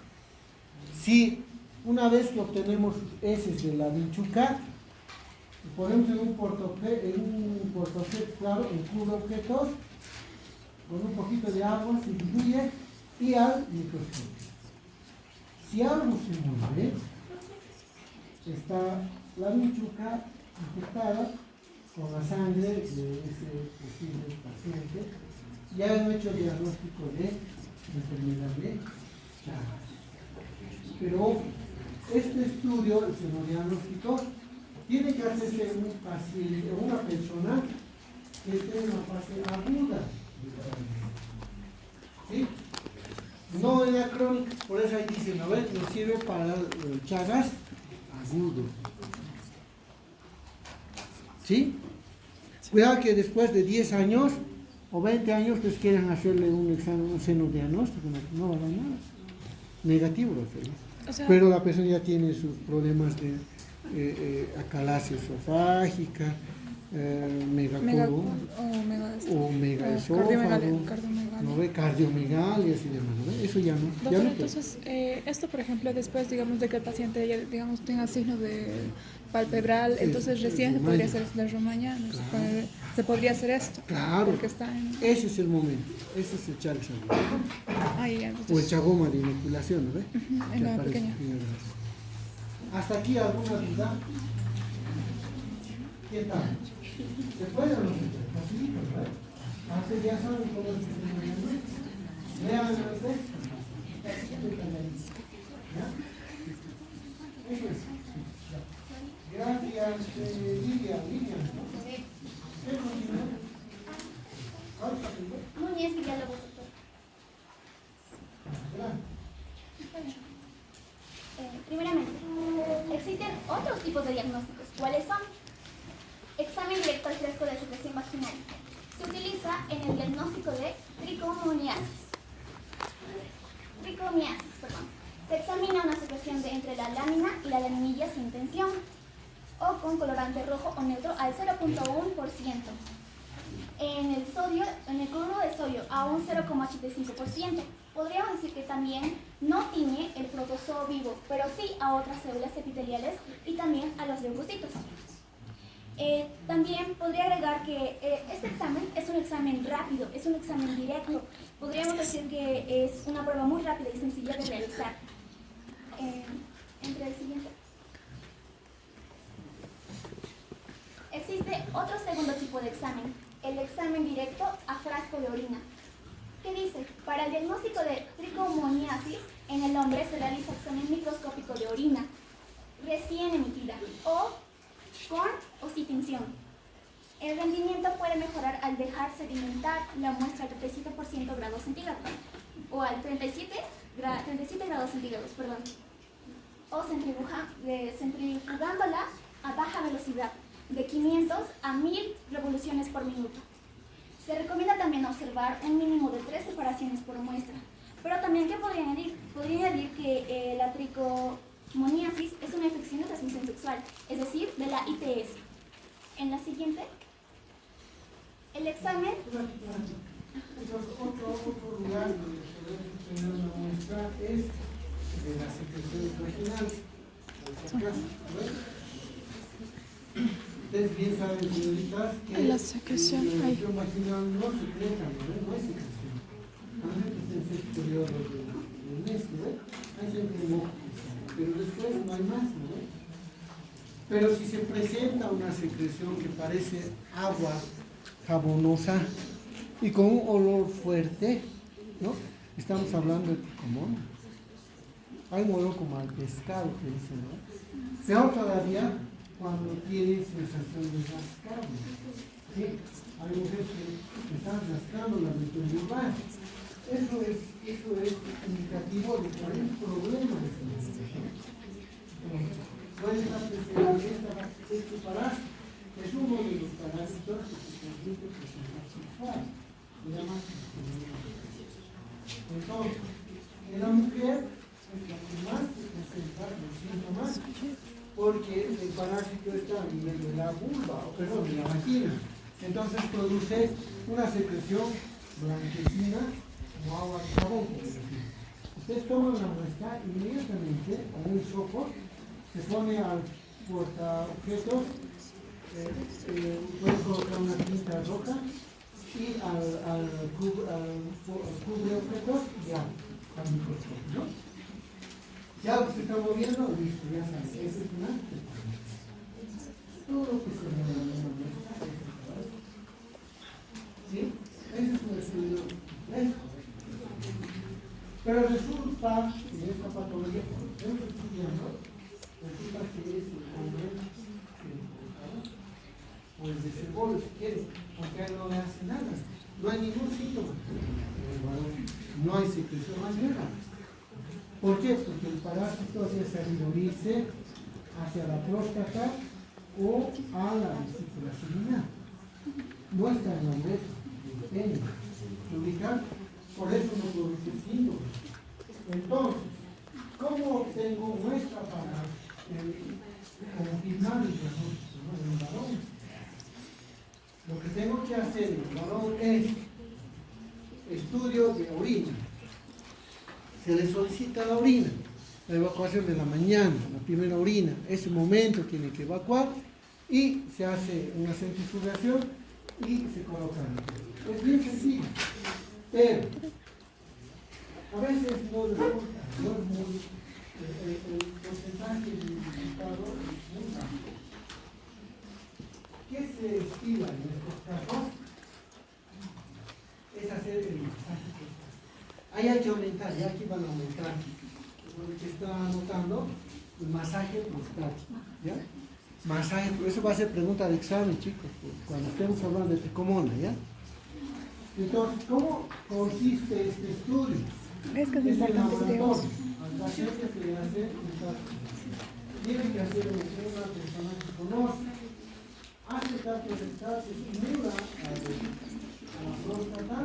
Si una vez que obtenemos heces de la vinchuca, lo ponemos en un portaobjetos, claro, en cubre objetos, con un poquito de agua, se diluye y al microscopio. Si algo se mueve, está la vinchuca infectada con la sangre de ese posible paciente. Ya han hecho diagnóstico de enfermedad de Chagas. Pero ojo, este estudio, el senodiagnóstico, tiene que hacerse en un paciente, en una persona que esté en una fase aguda. ¿Sí? No en la crónica, por eso ahí dicen, a ver, nos sirve para Chagas agudo. ¿Sí? Cuidado que después de 10 años o 20 años ustedes quieren hacerle un examen, un senodiagnóstico, no va a dar nada. Negativo lo hacemos. O sea, Pero la persona ya tiene sus problemas de acalasia esofágica, megacolon o megaesófago, ¿no ve? Cardiomegalias y demás, ¿no ve? Eso ya no. doctor, Ya no entonces, esto, por ejemplo, después, digamos, de que el paciente ya, digamos, tenga signos de palpebral, entonces recién se podría hacer de Romaña, ¿no? Claro. Se podría hacer esto. Claro, Porque está en... ese es el momento, ese es el Chagas agudo. Ahí, ya, O el entonces, chagoma de inoculación, ¿no ve? en Que la aparece pequeña. en el brazo. ¿Hasta aquí alguna duda? ¿Qué tal? ¿Se puede o no se puede? Facilito, ¿verdad? Antes ya saben cómo es que se lean el texto. ¿Ya? Eso es. Gracias, Lilian, ¿no? ¿Qué continúa? Núñez Villalobos, doctor. Primeramente, existen otros tipos de diagnósticos. ¿Cuáles son? Examen directo al fresco de secreción vaginal. Se utiliza en el diagnóstico de tricomiasis. Se examina una secreción de entre la lámina y la laminilla sin tensión o con colorante rojo o neutro al 0.1%. En el cloruro de sodio a un 0,85%. Podríamos decir que también no tiñe el protozoo vivo, pero sí a otras células epiteliales y también a los leucocitos. También podría agregar que este examen es un examen rápido, es un examen directo. Podríamos decir que es una prueba muy rápida y sencilla de realizar. Entre el siguiente. Existe otro segundo tipo de examen, el examen directo a frasco de orina. ¿Qué dice? Para el diagnóstico de tricomoniasis, en el hombre se realiza examen microscópico de orina recién emitida o con o sin tinción. El rendimiento puede mejorar al dejar sedimentar la muestra al 37% grados centígrados o al 37 grados centígrados, o centrifugándola a baja velocidad de 500 a 1000 revoluciones por minuto. Se recomienda también observar un mínimo de 3 preparaciones por muestra. Pero también, ¿qué podría añadir? Podría añadir que la tricomoniasis es una infección de transmisión sexual, es decir, de la ITS. En la siguiente, el examen... Otro lugar donde podemos tener una muestra es de las secreciones vaginales. Ustedes bien saben, señoritas, que La secreción, la ahí. secreción vaginal no secreta, no es secreción. A no ser que esté en ese periodo del mes, ¿no? Hay siempre moco, pero después no hay más, ¿no? Pero si se presenta una secreción que parece agua jabonosa y con un olor fuerte, ¿no? Estamos hablando de tricomona. Hay un olor como al pescado que dicen, ¿no? Peor todavía cuando tiene sensación de rascado. ¿Sí? Hay mujeres que están rascando la vestibular. Eso es indicativo de que hay un problema de sensación. Puede estar presente este parásito, que es uno de los parásitos que se transmite por contacto sexual. Se llama tricomonas. Entonces, en la mujer es la que más se presenta los síntomas, porque el parásito está a nivel de la vulva, o perdón, de la vagina. Entonces produce una secreción blanquecina como agua de jabón. Ustedes toman la muestra inmediatamente con un sopo, se pone al portaobjetos, pueden colocar una tinta roja y al cubre objetos ya, al microscopio, ¿no? Ya se está moviendo, listo, ya saben, ese es una. Todo lo que se mueve en una muestra es el trabajo. ¿Sí? Ese es un estudio complejo. Pero resulta que esta patología, por ejemplo, estudiando, resulta que es el hombre o el de cebolo, si quiere, porque a él no le hace nada. No hay ningún síntoma. No hay secreción más nada. ¿Por qué? Porque el parásito debe salir irse hacia la próstata o a la vesícula seminal. No está en la uretra, depende. ¿Se ubican? Por eso no produce síntomas. Entonces, ¿cómo obtengo muestra para confirmar el diagnóstico de un varón? Lo que tengo que hacer en el varón es estudio de orina. Se le solicita la orina, la evacuación de la mañana, la primera orina. Ese momento tiene que evacuar y se hace una centrifugación y se coloca. Es bien sencillo, pero a veces no resulta, no es muy, el porcentaje del resultado es muy bajo. ¿Qué se estila en estos casos? Es hacer el masaje. Ahí hay que aumentar, ya aquí van a aumentar. Lo que está anotando, el masaje prostático. ¿Ya? Masaje, eso va a ser pregunta de examen, chicos, cuando estemos hablando de tricomona, ¿ya? Entonces, ¿cómo consiste este estudio? Es que es el importante, laboratorio. digamos. Al paciente se le hace un tacto. Tiene que hacer una persona que conoce. Hace el tacto rectal, se estimula a la próstata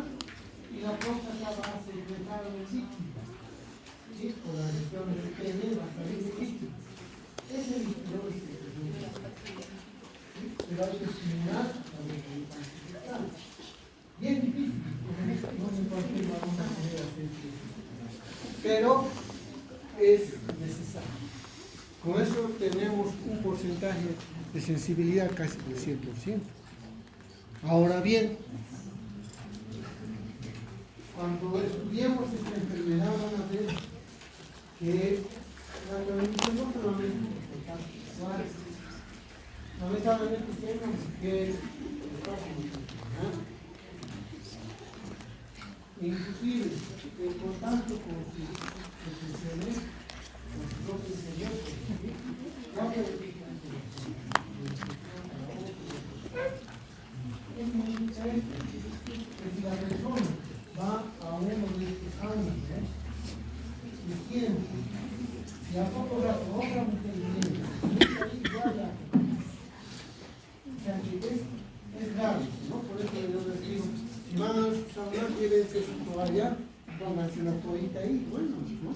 y la próstata va a secretar el líquido. ¿Sí? Por la región del pene va a salir el líquido. Ese líquido es secreción. ¿Sí? Pero hay que estimular la región rectal. Bien difícil, no sé por qué vamos a poder hacer eso. Pero es necesario. Con eso tenemos un porcentaje de sensibilidad casi del 100%. Ahora bien, cuando estudiemos esta enfermedad van a ver que la transmisión no solamente es por contacto sexual, lamentablemente si hay una mujer que está con enfermedad, inclusive el contacto con sus profesiones, con sus propios señores, ya verifican es muy interesante que si la persona va a uno de estos años, y tiempo, y a poco rato otra mujer viene, ya. O sea que es grave, ¿no? Por eso yo les digo, si van a saber, llévense su toalla, pónganse una toallita ahí, bueno, ¿no?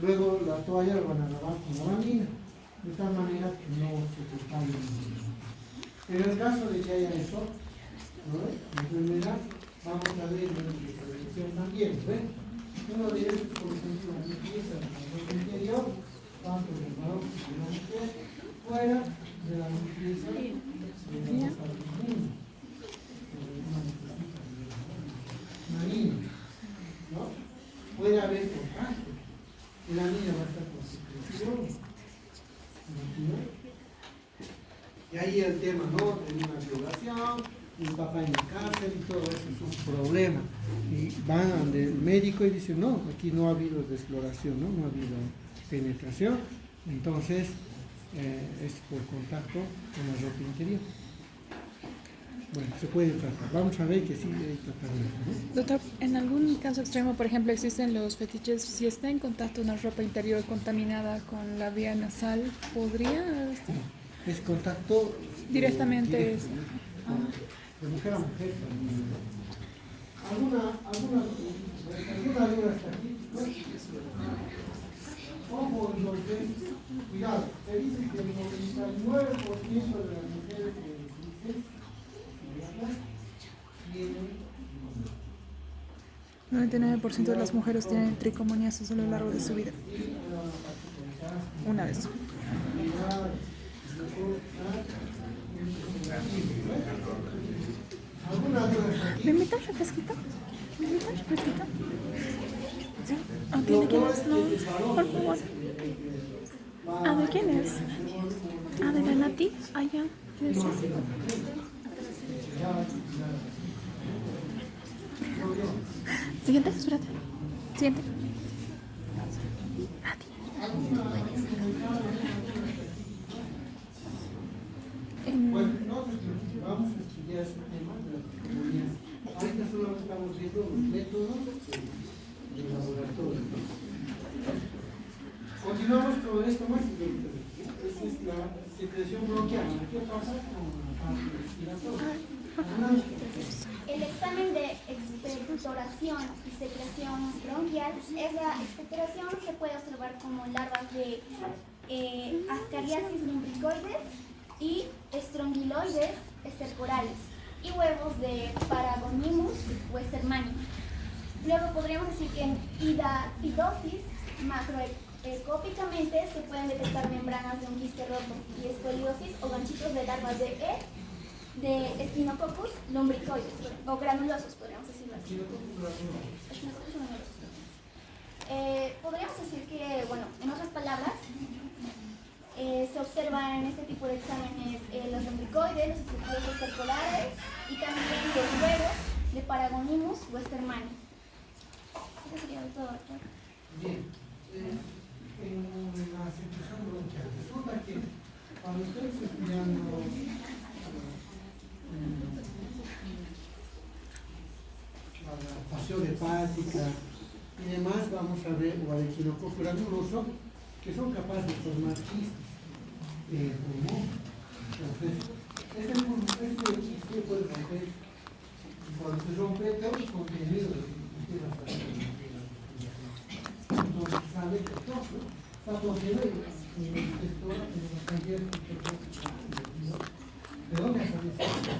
Luego la toalla la van a lavar con la lamina, de tal manera que no se propague el virus. En el caso de que haya eso, ¿no? La enfermedad, vamos a ver en la prevención también, ¿ven? Uno de ellos, por ejemplo, la limpieza del interior, tanto del varón como de la mujer, fuera de la limpieza de los partes una niña, ¿no? Puede haber contacto y la niña va a estar con secreción. Y ahí el tema, ¿no? De una violación, un papá en la cárcel y todo eso es un problema. Y van al médico y dicen, no, aquí no ha habido desfloración, ¿no? No ha habido penetración. Entonces, es por contacto con la ropa interior. Bueno, se puede tratar. Vamos a ver que sí hay tratamiento, ¿no? Doctor, en algún caso extremo, por ejemplo, existen los fetiches, si está en contacto una ropa interior contaminada con la vía nasal, ¿podría? Es contacto Directamente directo, ¿no? De mujer a mujer. ¿Alguna duda hasta aquí? Ojo, entonces, cuidado, se dice que el 99% de las mujeres que tienen 99% de las mujeres tienen tricomoniasis a lo largo de su vida. Una vez. ¿Me invitas refresquito? ¿Me invitas refresquito? ¿Sí? ¿O tiene quién es? No, por favor. ¿De quién es? ¿De la Nati? Ya. Siguiente, espérate. Siguiente. Bueno, nosotros vamos a estudiar este tema de las tricomonias. Ahorita solo estamos viendo los métodos de laboratorio. Continuamos con esto más siguiente. Esa es la secreción bronquial. ¿Qué pasa con la parte respiratoria? El examen de expectoración y secreción bronquial es la expectoración, se puede observar como larvas de ascariasis lumbricoides y estrongiloides esterporales y huevos de Paragonimus westermani. Luego podríamos decir que en hidatidosis macroescópicamente se pueden detectar membranas de un quiste roto y escoliosis o ganchitos de larvas de Echinococcus lumbricoides o granulosos, podríamos decirlo así. Podríamos decir que, bueno, en otras palabras, se observa en este tipo de exámenes los lumbricoides, los estructuras esterpolares y también los huevos de Paragonimus westermani. Eso sería todo, doctor. Bien, en la secreción bronquial, resulta que cuando ustedes estudiando la pasión hepática y demás, vamos a ver, o al Echinococcus granuloso, que son capaces de formar quistes en el pulmón. Entonces, este quiste puede romper, y cuando se rompe todo el contenido de entonces sale que todo está contenido y la cantidad de dónde sale esto.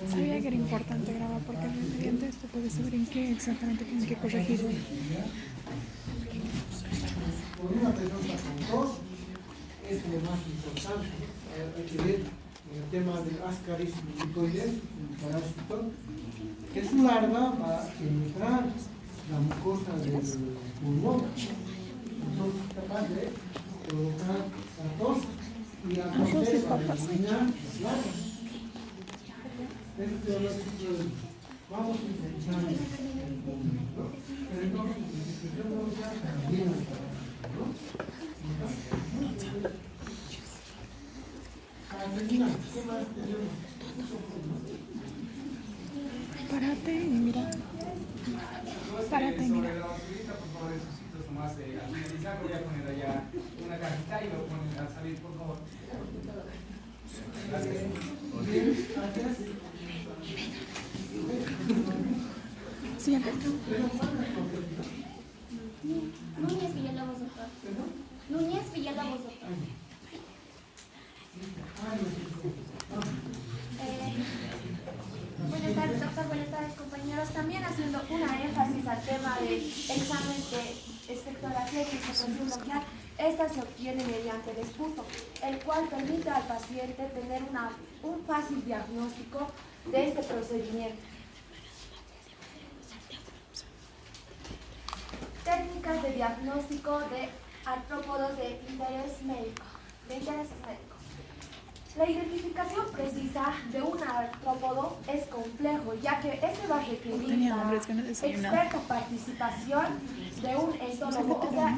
Sabía que era importante grabar porque mediante esto puede saber en qué exactamente tienen que corregir. Con una persona con tos es lo más importante. Hay que ver el tema del Ascaris lumbricoides, un parásito, que su larva va a penetrar la mucosa del pulmón. Entonces es capaz de provocar la tos y la tos para eliminar las larvas. Eso es lo que vamos a intentar el pulmón, ¿no? Pero entonces la secreción bronquial también ¿no? Para terminar, ¿qué más tenemos? Párate y mira. Párate y mira. Por favor, esos sitios nomás al finalizar voy a poner allá una cajita y lo ponen a salir, por favor. Gracias. Siguiente. Núñez Villalobos, doctor. Núñez Villalobos, doctor. Buenas tardes, doctor. Buenas tardes, compañeros. También haciendo una énfasis al tema del examen de espectrografía y fisiopatía bloquear, esta se obtiene mediante disputo, el cual permite al paciente tener un fácil diagnóstico de este procedimiento. Técnicas de diagnóstico de artrópodos de interés médico. La identificación precisa de un artrópodo es complejo, ya que este va a requerir la experta participación de un entólogo. O sea,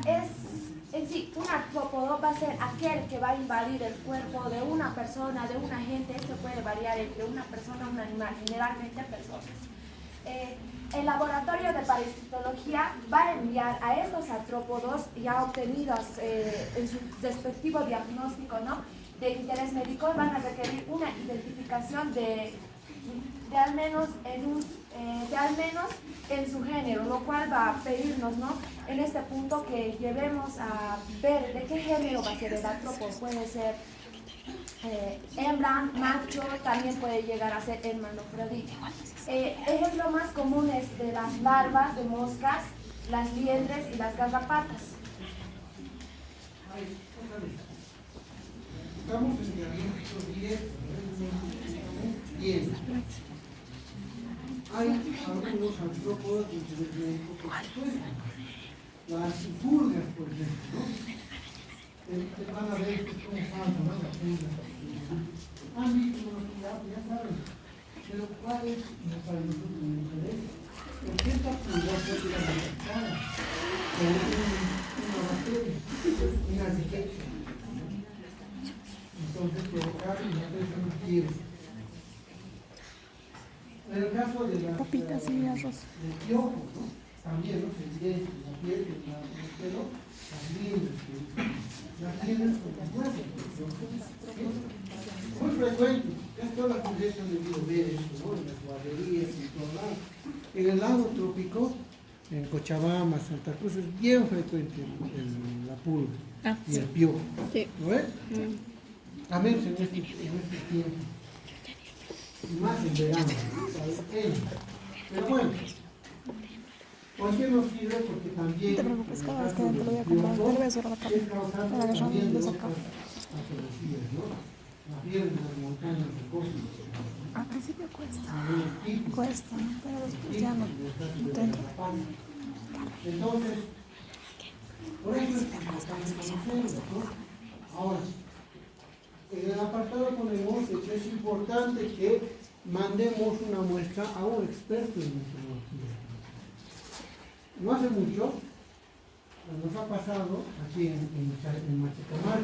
en sí, un artrópodo va a ser aquel que va a invadir el cuerpo de una persona, de un agente. Esto puede variar entre una persona y un animal, generalmente personas. El laboratorio de parasitología va a enviar a estos artrópodos ya obtenidos en su respectivo diagnóstico, ¿no?, de interés médico, van a requerir una identificación de al menos en su género, lo cual va a pedirnos, ¿no?, en este punto que llevemos a ver de qué género va a ser el artrópodo. Puede ser hembra, macho, también puede llegar a ser hermafrodita. Ejemplos más comunes de las larvas de moscas, las liendres y las garrapatas. Estamos en diagnóstico directo, bien. Hay algunos artrópodos de interés médico, por supuesto. Las pulgas, por ejemplo, ¿no? Van a ver cómo saltan, ¿no?, las pulgas. Han visto ya saben. Pero ¿cuál es para nosotros el interés? Porque esta pulga puede ser afectada por una bacteria, una riqueza. Entonces provocar una fiebre. En el caso de las papitas y arroz, del piojo, ¿no?, también, ¿no?, se evidencia la piel, el pelo, las liendres con las huevos. Muy frecuente, casi todas las mujeres han debido ver esto, ¿no?, en las guarderías y en todos lados. En el lago trópico, en Cochabamba, Santa Cruz, es bien frecuente la pulga y el piojo. Sí. ¿No ves? A menos en este tiempo. Y más en verano. Pero bueno, ¿por qué nos sirve? Porque también. no te preocupes, cada vez que te lo voy a comprar, te lo voy a hacer la carne. Es causante Para que también no de se otras patologías, ¿no? La fiebre de las montañas de cosas. Al principio cuesta, pero después ya no entra. Entonces, por eso es importante conocerlo, ¿no? Ahora, en el apartado ponemos que es importante que mandemos una muestra a un experto en meteorología. No hace mucho, nos ha pasado aquí en Machacamal,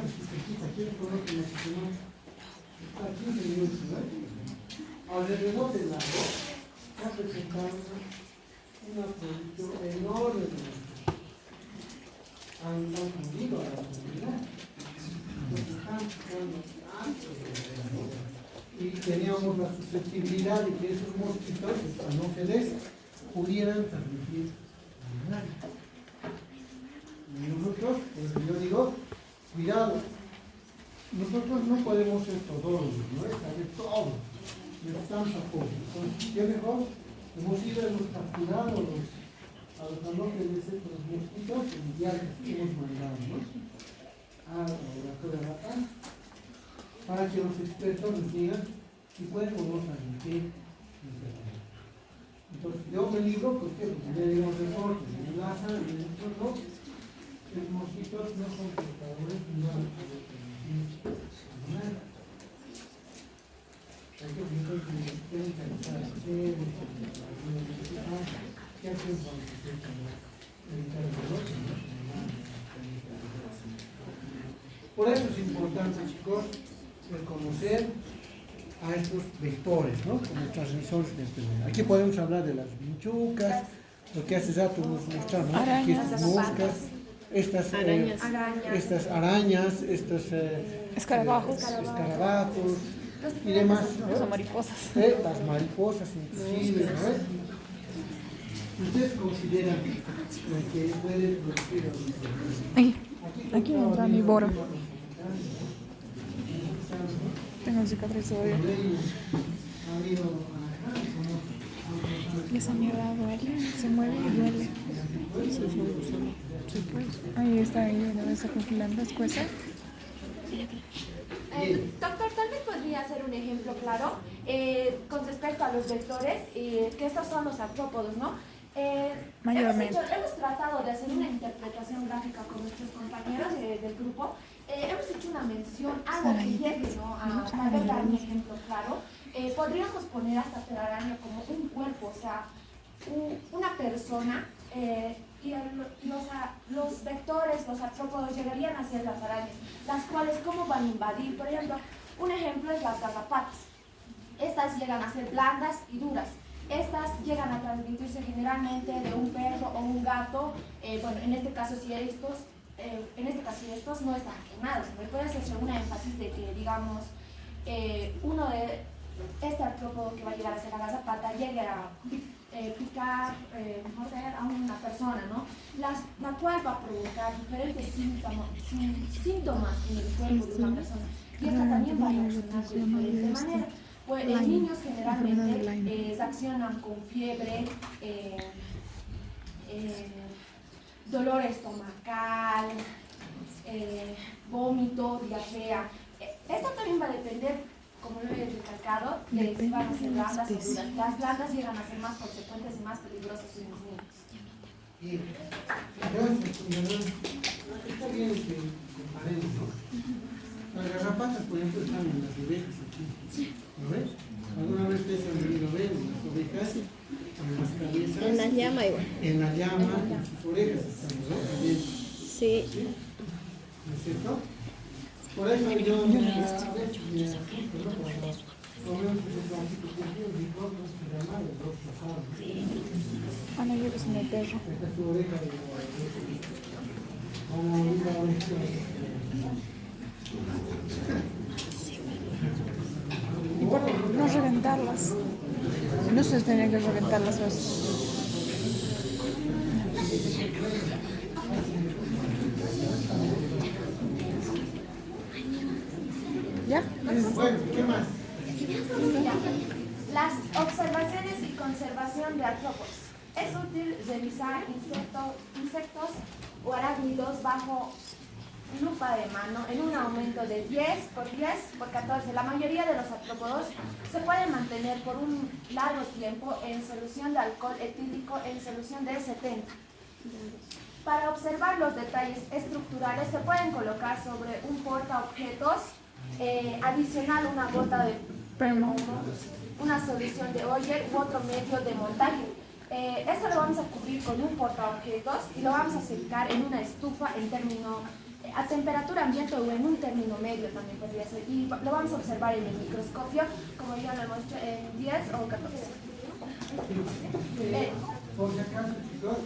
¿quiénes conocen Machacamal? Está a 15 minutos, ¿no? Alrededor del lago se ha presentado una producción enorme de muestras. Han acudido a la comunidad. Están buscando y teníamos la susceptibilidad de que esos mosquitos, los anófeles, pudieran transmitir la malaria. Y nosotros, por eso yo digo, cuidado, nosotros no podemos ser todólogos, ¿no? Saber todo, necesitamos apoyo. Entonces, ¿qué mejor? Hemos capturado a los anófeles, los mosquitos, y ya les hemos mandado, ¿no?, al laboratorio de Batán, para que los expertos nos digan si pueden o no transmitir enfermedad. Entonces, yo me libro porque le digo reportes, me enlazan, y nosotros no, los mosquitos no son portadores, no van a poder transmitir nada. Hay que ver que tienen que estar seres, ¿qué hacen cuando se sientan evitar el dolor? Por eso es importante, chicos, el conocer a estos vectores, ¿no?, como transmisores de enfermedad. Aquí podemos hablar de las vinchucas, lo que hace rato nos mostraron, ¿no?, aquí estas moscas, estas arañas, estos Escarabajos. escarabajos y demás, ¿no? Son mariposas. Las mariposas inclusive, ¿no? ¿Ustedes consideran que puede producir Aquí entra mi boro. Tengo cicatriz todavía. Y esa mierda duele, se mueve y duele. Sí, pues. Ahí está, ahí una vez congelando, escueza. Doctor, tal vez podría hacer un ejemplo claro con respecto a los vectores, que estos son los artrópodos, ¿no? Mayormente. Hemos tratado de hacer una interpretación gráfica con nuestros compañeros del grupo. Hemos hecho una mención, algo que llegue, ¿no? A ver, dar un ejemplo claro. Podríamos poner hasta telaraña como un cuerpo, o sea, una persona, y los vectores, los artrópodos llegarían a ser las arañas, las cuales cómo van a invadir. Por ejemplo, un ejemplo es las garrapatas. Estas llegan a ser blandas y duras. Estas llegan a transmitirse generalmente de un perro o un gato. Bueno, en este caso si estos no están quemados. Me puede hacerse una énfasis de que, digamos, uno de este artrópodo que va a llegar a ser la garrapata llegue a picar, morder a una persona, ¿no? La cual va a provocar diferentes síntomas en el cuerpo de una persona. Y esta también va a reaccionar de diferente manera. Pues, niños generalmente se accionan con fiebre, dolor estomacal, vómito, diarrea. Esto también va a depender, como lo he recalcado, de si van a ser blandas o duras. Las blandas llegan a ser más consecuentes y más peligrosas en los niños. Gracias, está bien que comparemos, ¿no? Las garrapatas, por ejemplo, están en las ovejas aquí. ¿Lo ves? ¿Alguna vez ustedes han venido a ver en las ovejas? En las cabezas. En la llama igual. En la llama, en sus orejas están, ¿no? También. Sí. ¿Sí? ¿No es cierto? Por eso yo Ana, yo que soy el perro. esta es tu oreja de Y por no reventarlas. No se tenía que reventarlas. ¿Ves? ¿Ya? Bueno, ¿qué más? Las observaciones y conservación de artrópodos. Es útil revisar insectos o arácnidos bajo lupa de mano en un aumento de 10 por 10 por 14. La mayoría de los artrópodos se pueden mantener por un largo tiempo en solución de alcohol etílico en solución de 70. Para observar los detalles estructurales se pueden colocar sobre un portaobjetos adicional una gota de una solución de Oyer u otro medio de montaje. Esto lo vamos a cubrir con un portaobjetos y lo vamos a secar en una estufa en término a temperatura ambiente o en un término medio también podría ser. Y lo vamos a observar en el microscopio, como ya lo hemos hecho en 10 o 14. Por si acaso, chicos,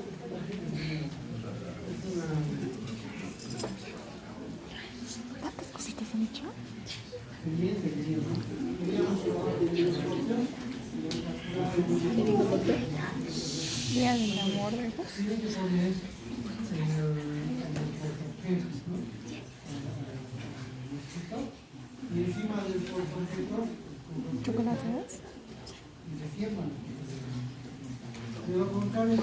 es una... ¿Cuántas cositas han hecho? Día del amor, ¿verdad? Y encima del portaobjetos, ¿Chocolates? pero con carne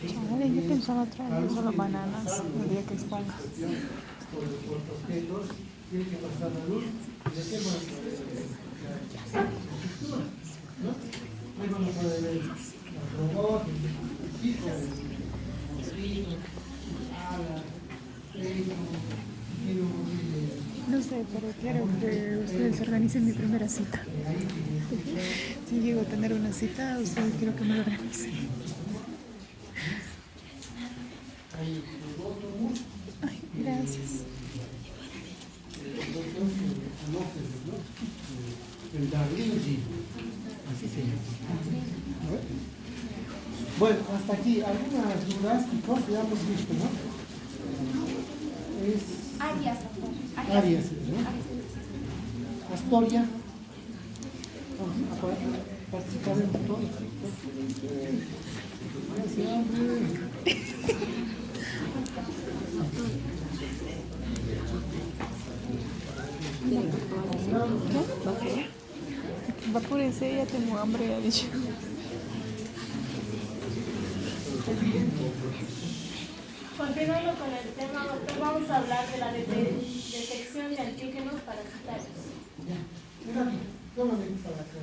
Chavales, yo pensaba traer solo bananas el día que exponga. por los portaobjetos, tiene que pasar la luz y de qué más ¿no? Ahí vamos a poder ver los robots, el pico, el ala, No sé, pero quiero que ustedes organicen mi primera cita. Si llego a tener una cita, ustedes quiero que me lo organicen. Ay, gracias. El Da Vinci, así se llama. Bueno, hasta aquí, algunas dudas, chicos, ya hemos visto, ¿no? Es Arias, Arias, ¿no? Astoria. Vamos a participar en todo. Gracias, hombre. Va por ese, ya tengo hambre, ya dicho. Continuando con el tema, doctor, vamos a hablar de la detección de antígenos parasitarios. Mira aquí, tómame para acá.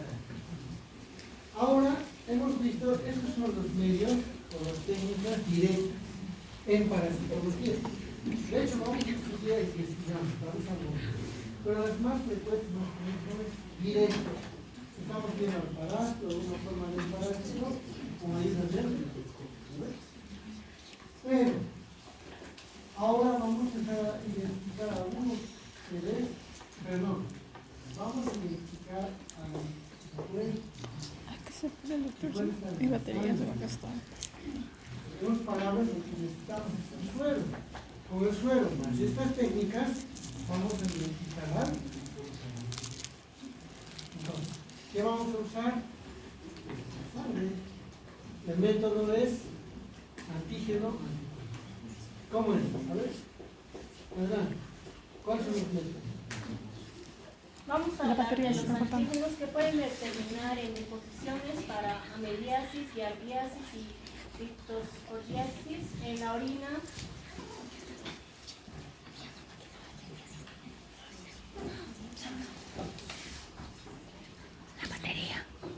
Ahora hemos visto, esos son los medios o las técnicas directas en parasitología. De hecho, vamos a estudiar y investigamos, vamos a ver. Pero las más frecuentes son directas. Estamos viendo al parásito, una forma de parásito, como ahí adentro. Pero, ahora vamos a empezar a identificar a algunos seres, perdón, vamos a identificar a ¿Qué se puede electrocutar? Mi batería se va a gastar. tenemos palabras lo que necesitamos es el suero. Con el suero más estas técnicas vamos a identificar algo. Entonces, ¿qué vamos a usar? Sangre. El método es antígeno. ¿Cómo es? A ver. ¿Verdad? ¿Cuáles son los métodos? Vamos a La hablar batería de se los está cortando. antígenos que pueden determinar en deposiciones para ameliasis, giardiasis y pictosporiasis en la orina.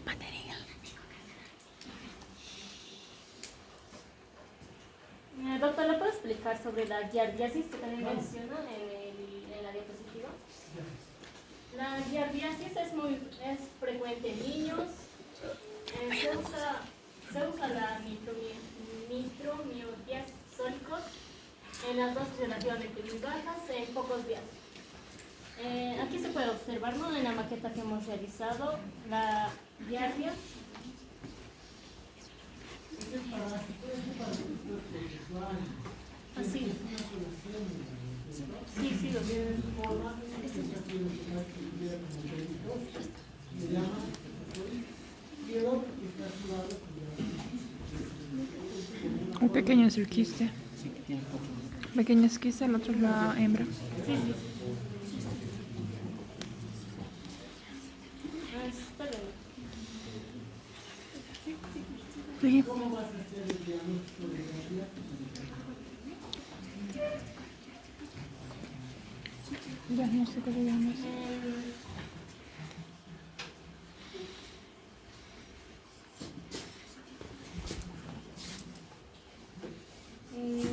Batería. Doctor, ¿le puedo explicar sobre la giardiasis que también menciona en la diapositiva? La giardiasis es frecuente en niños. Se usa la nitromiopías sólicos en las dosis relativamente muy bajas en pocos días. Aquí se puede observar, ¿no?, en la maqueta que hemos realizado, la giardia. Así. Sí, lo tienen. Un pequeño es el quiste. Sí, que tiene poco. Pequeño es quiste, el otro es la hembra. Sí. Está bien. Sí. ¿Cómo vas a hacer el diagnóstico de giardia? Diagnóstico de llamas.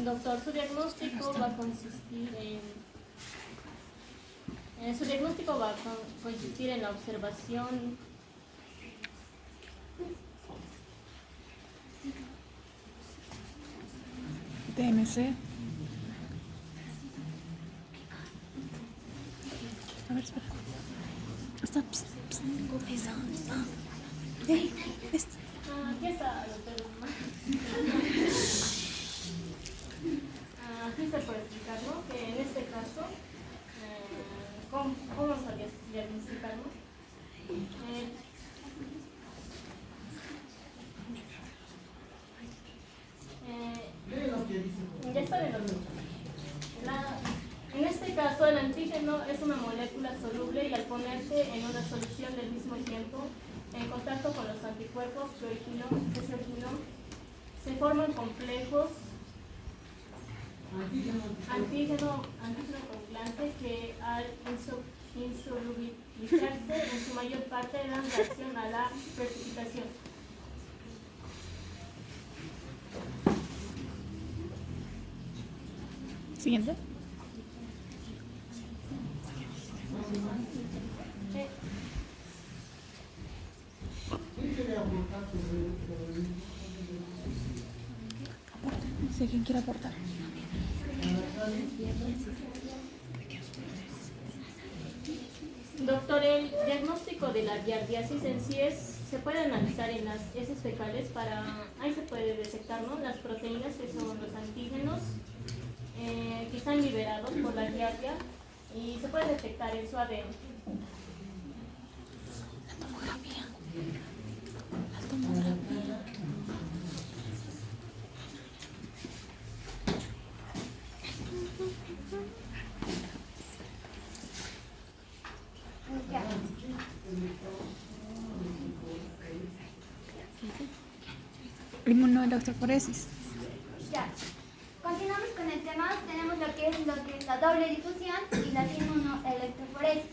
Doctor, su diagnóstico va a consistir en la observación TMC. A ver, espera. Está. Aquí está, doctor. Aquí se puede explicar, ¿no?, que en este caso, ¿cómo sabía diagnosticarlo? Lee lo que dice. Ya está bien, doctor. En este caso, el antígeno es una molécula soluble y al ponerse en una solución del mismo tiempo en contacto con los anticuerpos proteígeno, se forman complejos antígeno conjugante que al insolubilizarse en su mayor parte dan reacción a la precipitación. Siguiente. ¿Quién quiere aportar sobre el No sé quién quiere aportar. Doctor, el diagnóstico de la giardiasis en sí se puede analizar en las heces fecales ahí se puede detectar, ¿no?, las proteínas que son los antígenos que están liberados por la giardia y se puede detectar en su ADN. Inmunoelectroforesis. Ya. Continuamos con el tema. Tenemos lo que es la doble difusión y la inmunoelectroforesis.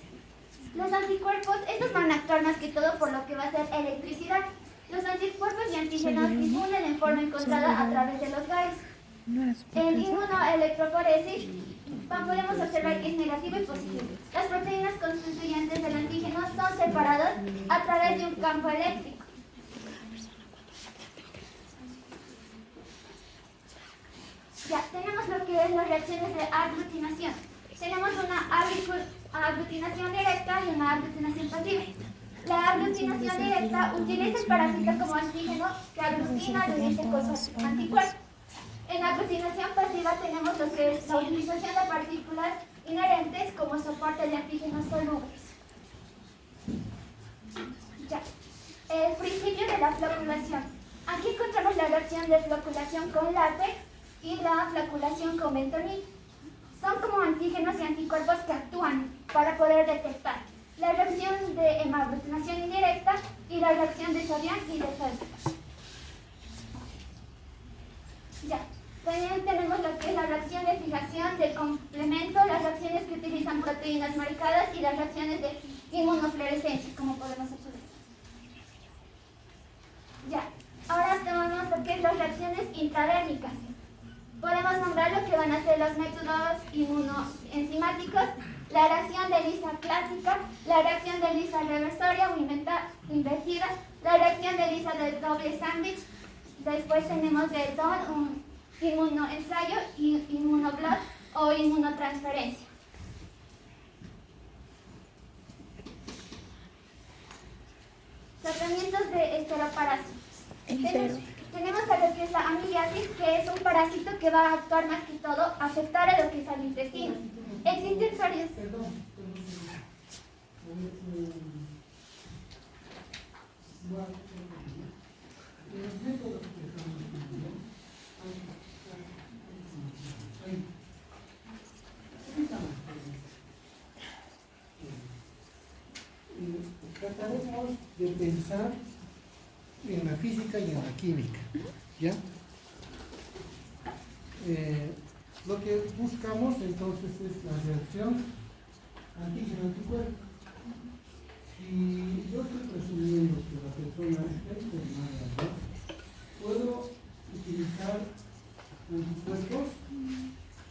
Los anticuerpos, estos van a actuar más que todo por lo que va a ser electricidad. Los anticuerpos y antígenos difunden en forma encontrada a través de los gases. En inmunoelectroforesis podemos observar que es negativo y positivo. Las proteínas constituyentes del antígeno son separadas a través de un campo eléctrico. Ya, tenemos lo que es las reacciones de aglutinación. Tenemos una aglutinación directa y una aglutinación pasiva. La aglutinación directa utiliza el parásito como antígeno que aglutina y unirse con sus anticuerpos. En aglutinación pasiva tenemos lo que es la utilización de partículas inherentes como soporte de antígenos solubles. Ya. El principio de la floculación. Aquí encontramos la reacción de floculación con látex y la floculación con bentonita. Son como antígenos y anticuerpos que actúan para poder detectar la reacción de hemaglutinación indirecta y la reacción de Sodian y de Felsen. Ya. También tenemos lo que es la reacción de fijación del complemento, las reacciones que utilizan proteínas marcadas y las reacciones de inmunofluorescencia, como podemos observar. Ya. Ahora tenemos lo que es las reacciones intradérmicas. Podemos nombrar lo que van a ser los métodos inmunoenzimáticos, la reacción de Lisa clásica, la reacción de Lisa reversoria o invertida, la reacción de Lisa del doble sándwich. Después tenemos de Don un inmunoensayo y inmunoblot o inmunotransferencia. Tratamientos de esteroparásitos. Tenemos a lo que es la amiliasis, que es un parásito que va a actuar más que todo, afectar a lo que es al intestino. Existen varios... Trataremos de pensar en la física y en la química, ¿ya? Lo que buscamos entonces es la reacción antígeno-anticuerpo. Si yo estoy presumiendo que la persona está enfermada, ¿no? Puedo utilizar anticuerpos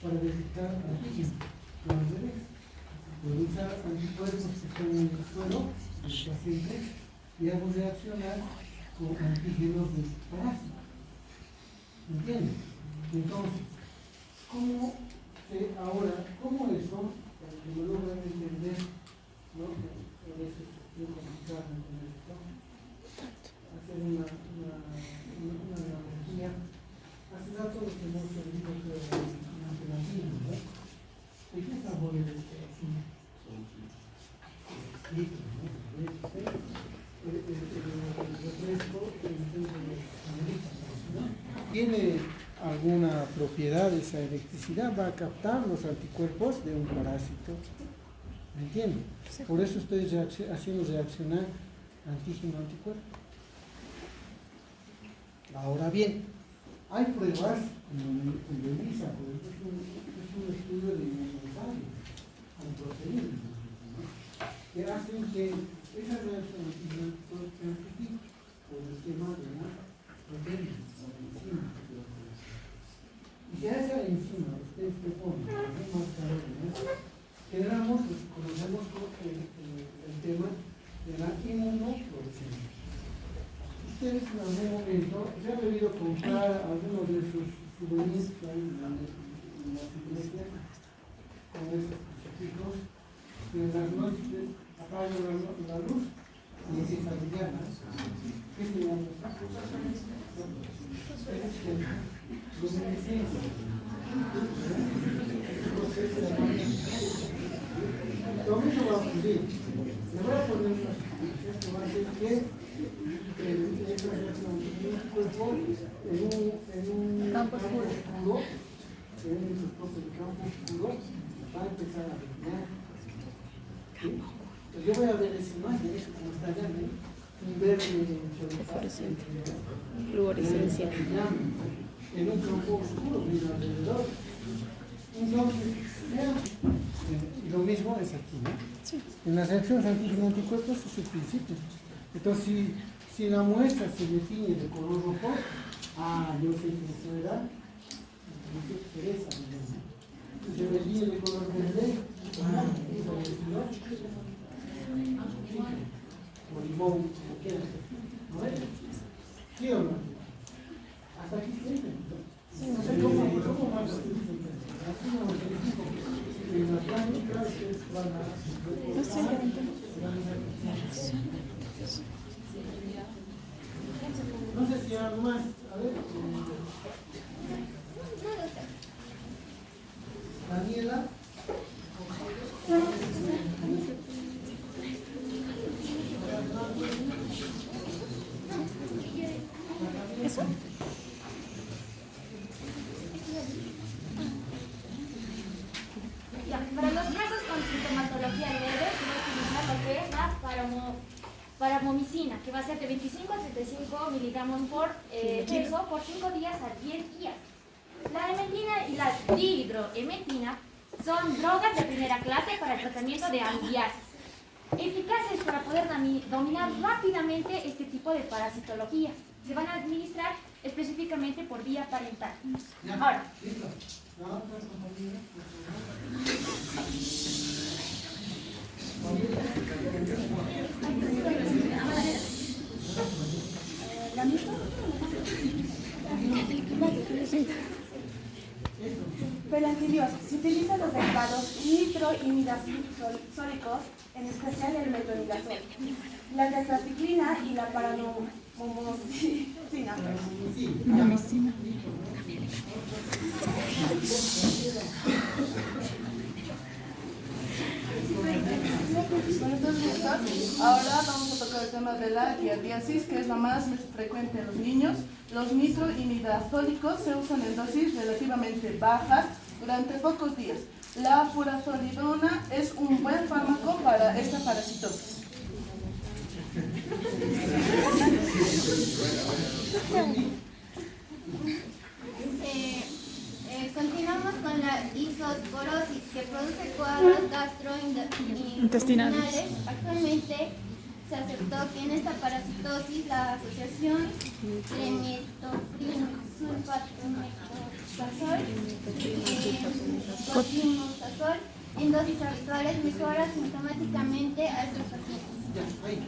para detectar antígenos, no al revés. Puedo usar anticuerpos que están en el suelo del paciente y hago reaccionar con antígenos del parásito. ¿Entienden? Entonces, ¿cómo eso, para que me logren entender, ¿no? A veces es muy complicado entender esto, hacer una analogía. Hace rato lo que hemos aprendido que una gelatina, ¿no? ¿De qué sabor es esta gelatina? Líquido, ¿no? El refresco tiene alguna propiedad de esa electricidad, va a captar los anticuerpos de un parásito, ¿me entienden? Por eso estoy haciendo reaccionar antígeno-anticuerpo. Ahora bien, hay pruebas en Elisa, por ejemplo, es un estudio de inmunoensayo con proteínas, que hacen que esa reacción antígeno-anticuerpo se amplifique por el tema de la proteína, o la enzima. Y si a esa enzima ustedes te ponen un marcador, generamos lo que conocemos como el tema de la inmunofluorescencia. Ustedes en algún momento se han debido comprar algunos de sus souvenirs que hay en las iglesias con esos crucifijos que en las noches apagan la luz y empieza a brillar. ¿Qué se llama? Luminiscencia. Lo mismo va a ocurrir. Le voy a poner una sustancia que va a hacer que esa reacción del cuerpo en un campo oscuro, en un microscopio de campo oscuro, va a empezar a brillar. ¿Sí? Yo voy a ver esa imagen, eso como está allá, ¿no? verde Fluorescencia. en un campo oscuro brilla alrededor. Entonces, vean, y lo mismo es aquí, ¿no? Sí. En las reacciones antígeno-anticuerpos es el principio. Entonces, si la muestra se define de color rojo, yo sé que se verá, Teresa, si se define de color verde, o limón, como quieran. ¿No es? ¿Sí o no? Hasta aquí siempre. No sé cómo más se dice. Así no se dice. En la práctica ustedes van a... No estoy entendiendo. No sé si hay algo más. A ver. Daniela. ¿Eso? Ya, para los casos con sintomatología leve se va a utilizar lo que es la paramomicina, que va a ser de 25 a 35 miligramos por peso por 5 días a 10 días. La emetina y la dihidroemetina son drogas de primera clase para el tratamiento de ambliasis, eficaces para poder dominar rápidamente este tipo de parasitología. Se van a administrar específicamente por vía parental. Ahora, Pelantidios. Se utilizan los derivados nitroimidazólicos, en especial el metronidazol, la tetraciclina y la paramomicina. Con estos gustos, ahora vamos a tocar el tema de la giardiasis, que es la más frecuente en los niños. Los nitroimidazólicos se usan en dosis relativamente bajas durante pocos días. La furazolidona es un buen fármaco para esta parasitosis. continuamos con la isosporosis, que produce cuadros gastrointestinales. Actualmente se aceptó que en esta parasitosis la asociación cotrimazol en dosis habituales mejora sintomáticamente a estos pacientes. Ya, ahí.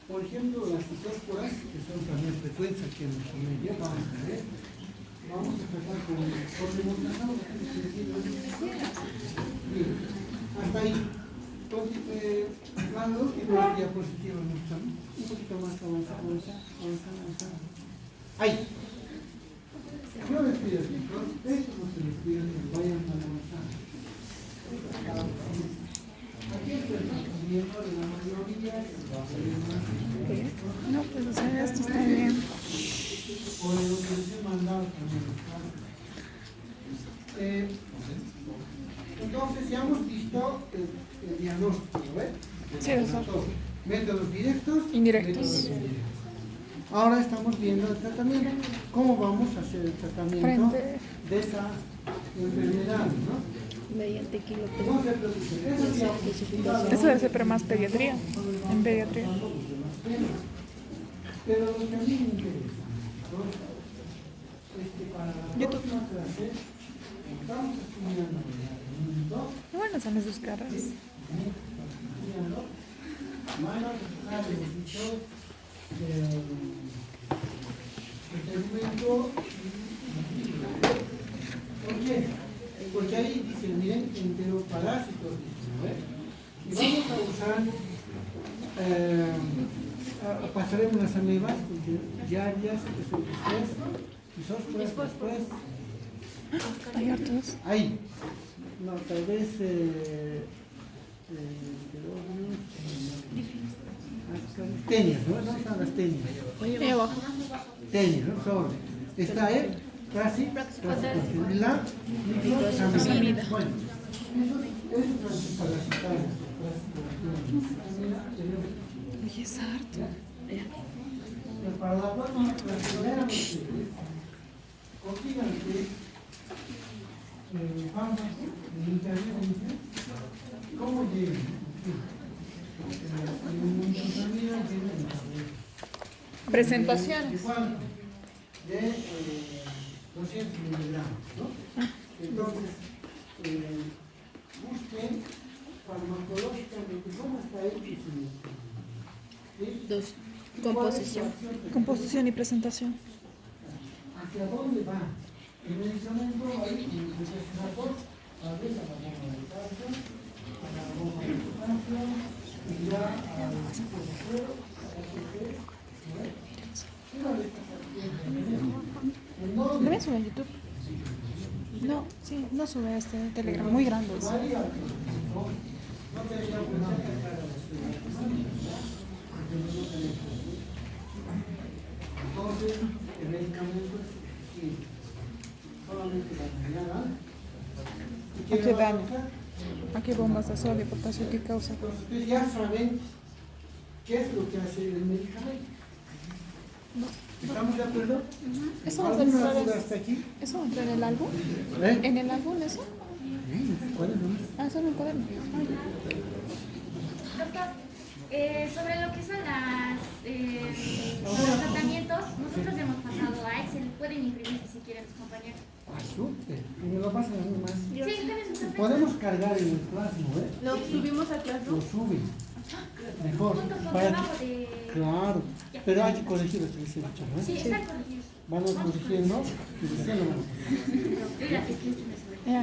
Por ejemplo, las isosporas, que son también frecuentes aquí en nuestra media, vamos a ver. Vamos a tratar con demostración. Bien, hasta ahí. Hablando, y la diapositiva mostrando. Un poquito más avanzar. Ahí. Yo les pido, chicos, esto no se les pido que vayan avanzando. Aquí estoy viendo de la mayoría. No, pues o sea, esto está bien. O de lo que les he mandado también. Entonces ya hemos visto el diagnóstico, ¿ves? Sí, eso. Métodos directos, Indirectos. métodos indirectos. Ahora estamos viendo el tratamiento. ¿Cómo vamos a hacer el tratamiento Frente. de esa enfermedad, no? Mediante kilómetros. No se preocupen. Eso debe ser pero más pediatría. En pediatría. Pero lo que a mí me interesa, para la próxima clase, estamos estudiando Bueno, son esas caras. van a buscar el sitio el segmento. ¿Por qué? Porque ahí dice, miren, enteroparásitos, y vamos a usar, pasaremos las amebas, diarias, que son después, y después. Hay hartos. Ahí. No, tal vez tenias, ¿no? ¿Dónde están las tenias? Ahí abajo. Tenias, ¿no? Sobre. Está casi la microsamida. Bueno, eso es parasitario. Oye, es harto. para la plasma, la primera ustedes, consigan que Pampa, en internet, ¿cómo llegan? Presentaciones. ¿De cuánto? De 200 miligramos, ¿no? Entonces, busquen farmacológicamente cómo está hecho su... ¿sí? Dos. Composición. Composición y presentación. ¿Hacia dónde va? El medicamento ahí en el rapor, a veces a la bomba de calcio, a la bomba de potasio, y ya al tipo de suero, ¿Lo ves en YouTube? No, sí, no sube este Telegram, muy grande. no te diría que no te carga entonces, el medicamento sí, solamente la mañana. ¿A qué daño? ¿A qué bombas de sodio, potasio, qué causa? Entonces, ustedes ya saben qué es lo que hace el medicamento. ¿Estamos de acuerdo? ¿Eso va a ¿Alguna entrar duda hasta aquí? ¿Eso va a entrar en el álbum? ¿Eh? ¿En el álbum eso? ¿Cuál es lo más? Ah, solo en cuaderno. Doctor, sobre lo que son los tratamientos, nosotros hemos pasado a Excel. Pueden imprimir si quieren los compañeros. Súper. Y me lo pasan a mí más. Sí, ustedes están Podemos cargar en el plasma, ¿eh? Lo subimos al Classroom. Lo suben. Mejor. juntos con Para trabajo de... claro. Pero hay que corregir lo que les he dicho, ¿no? Sí, están corregidos. Van a corregir, ¿no? Y después lo van a hacer. Mira, es que mucho me sobre. Ya.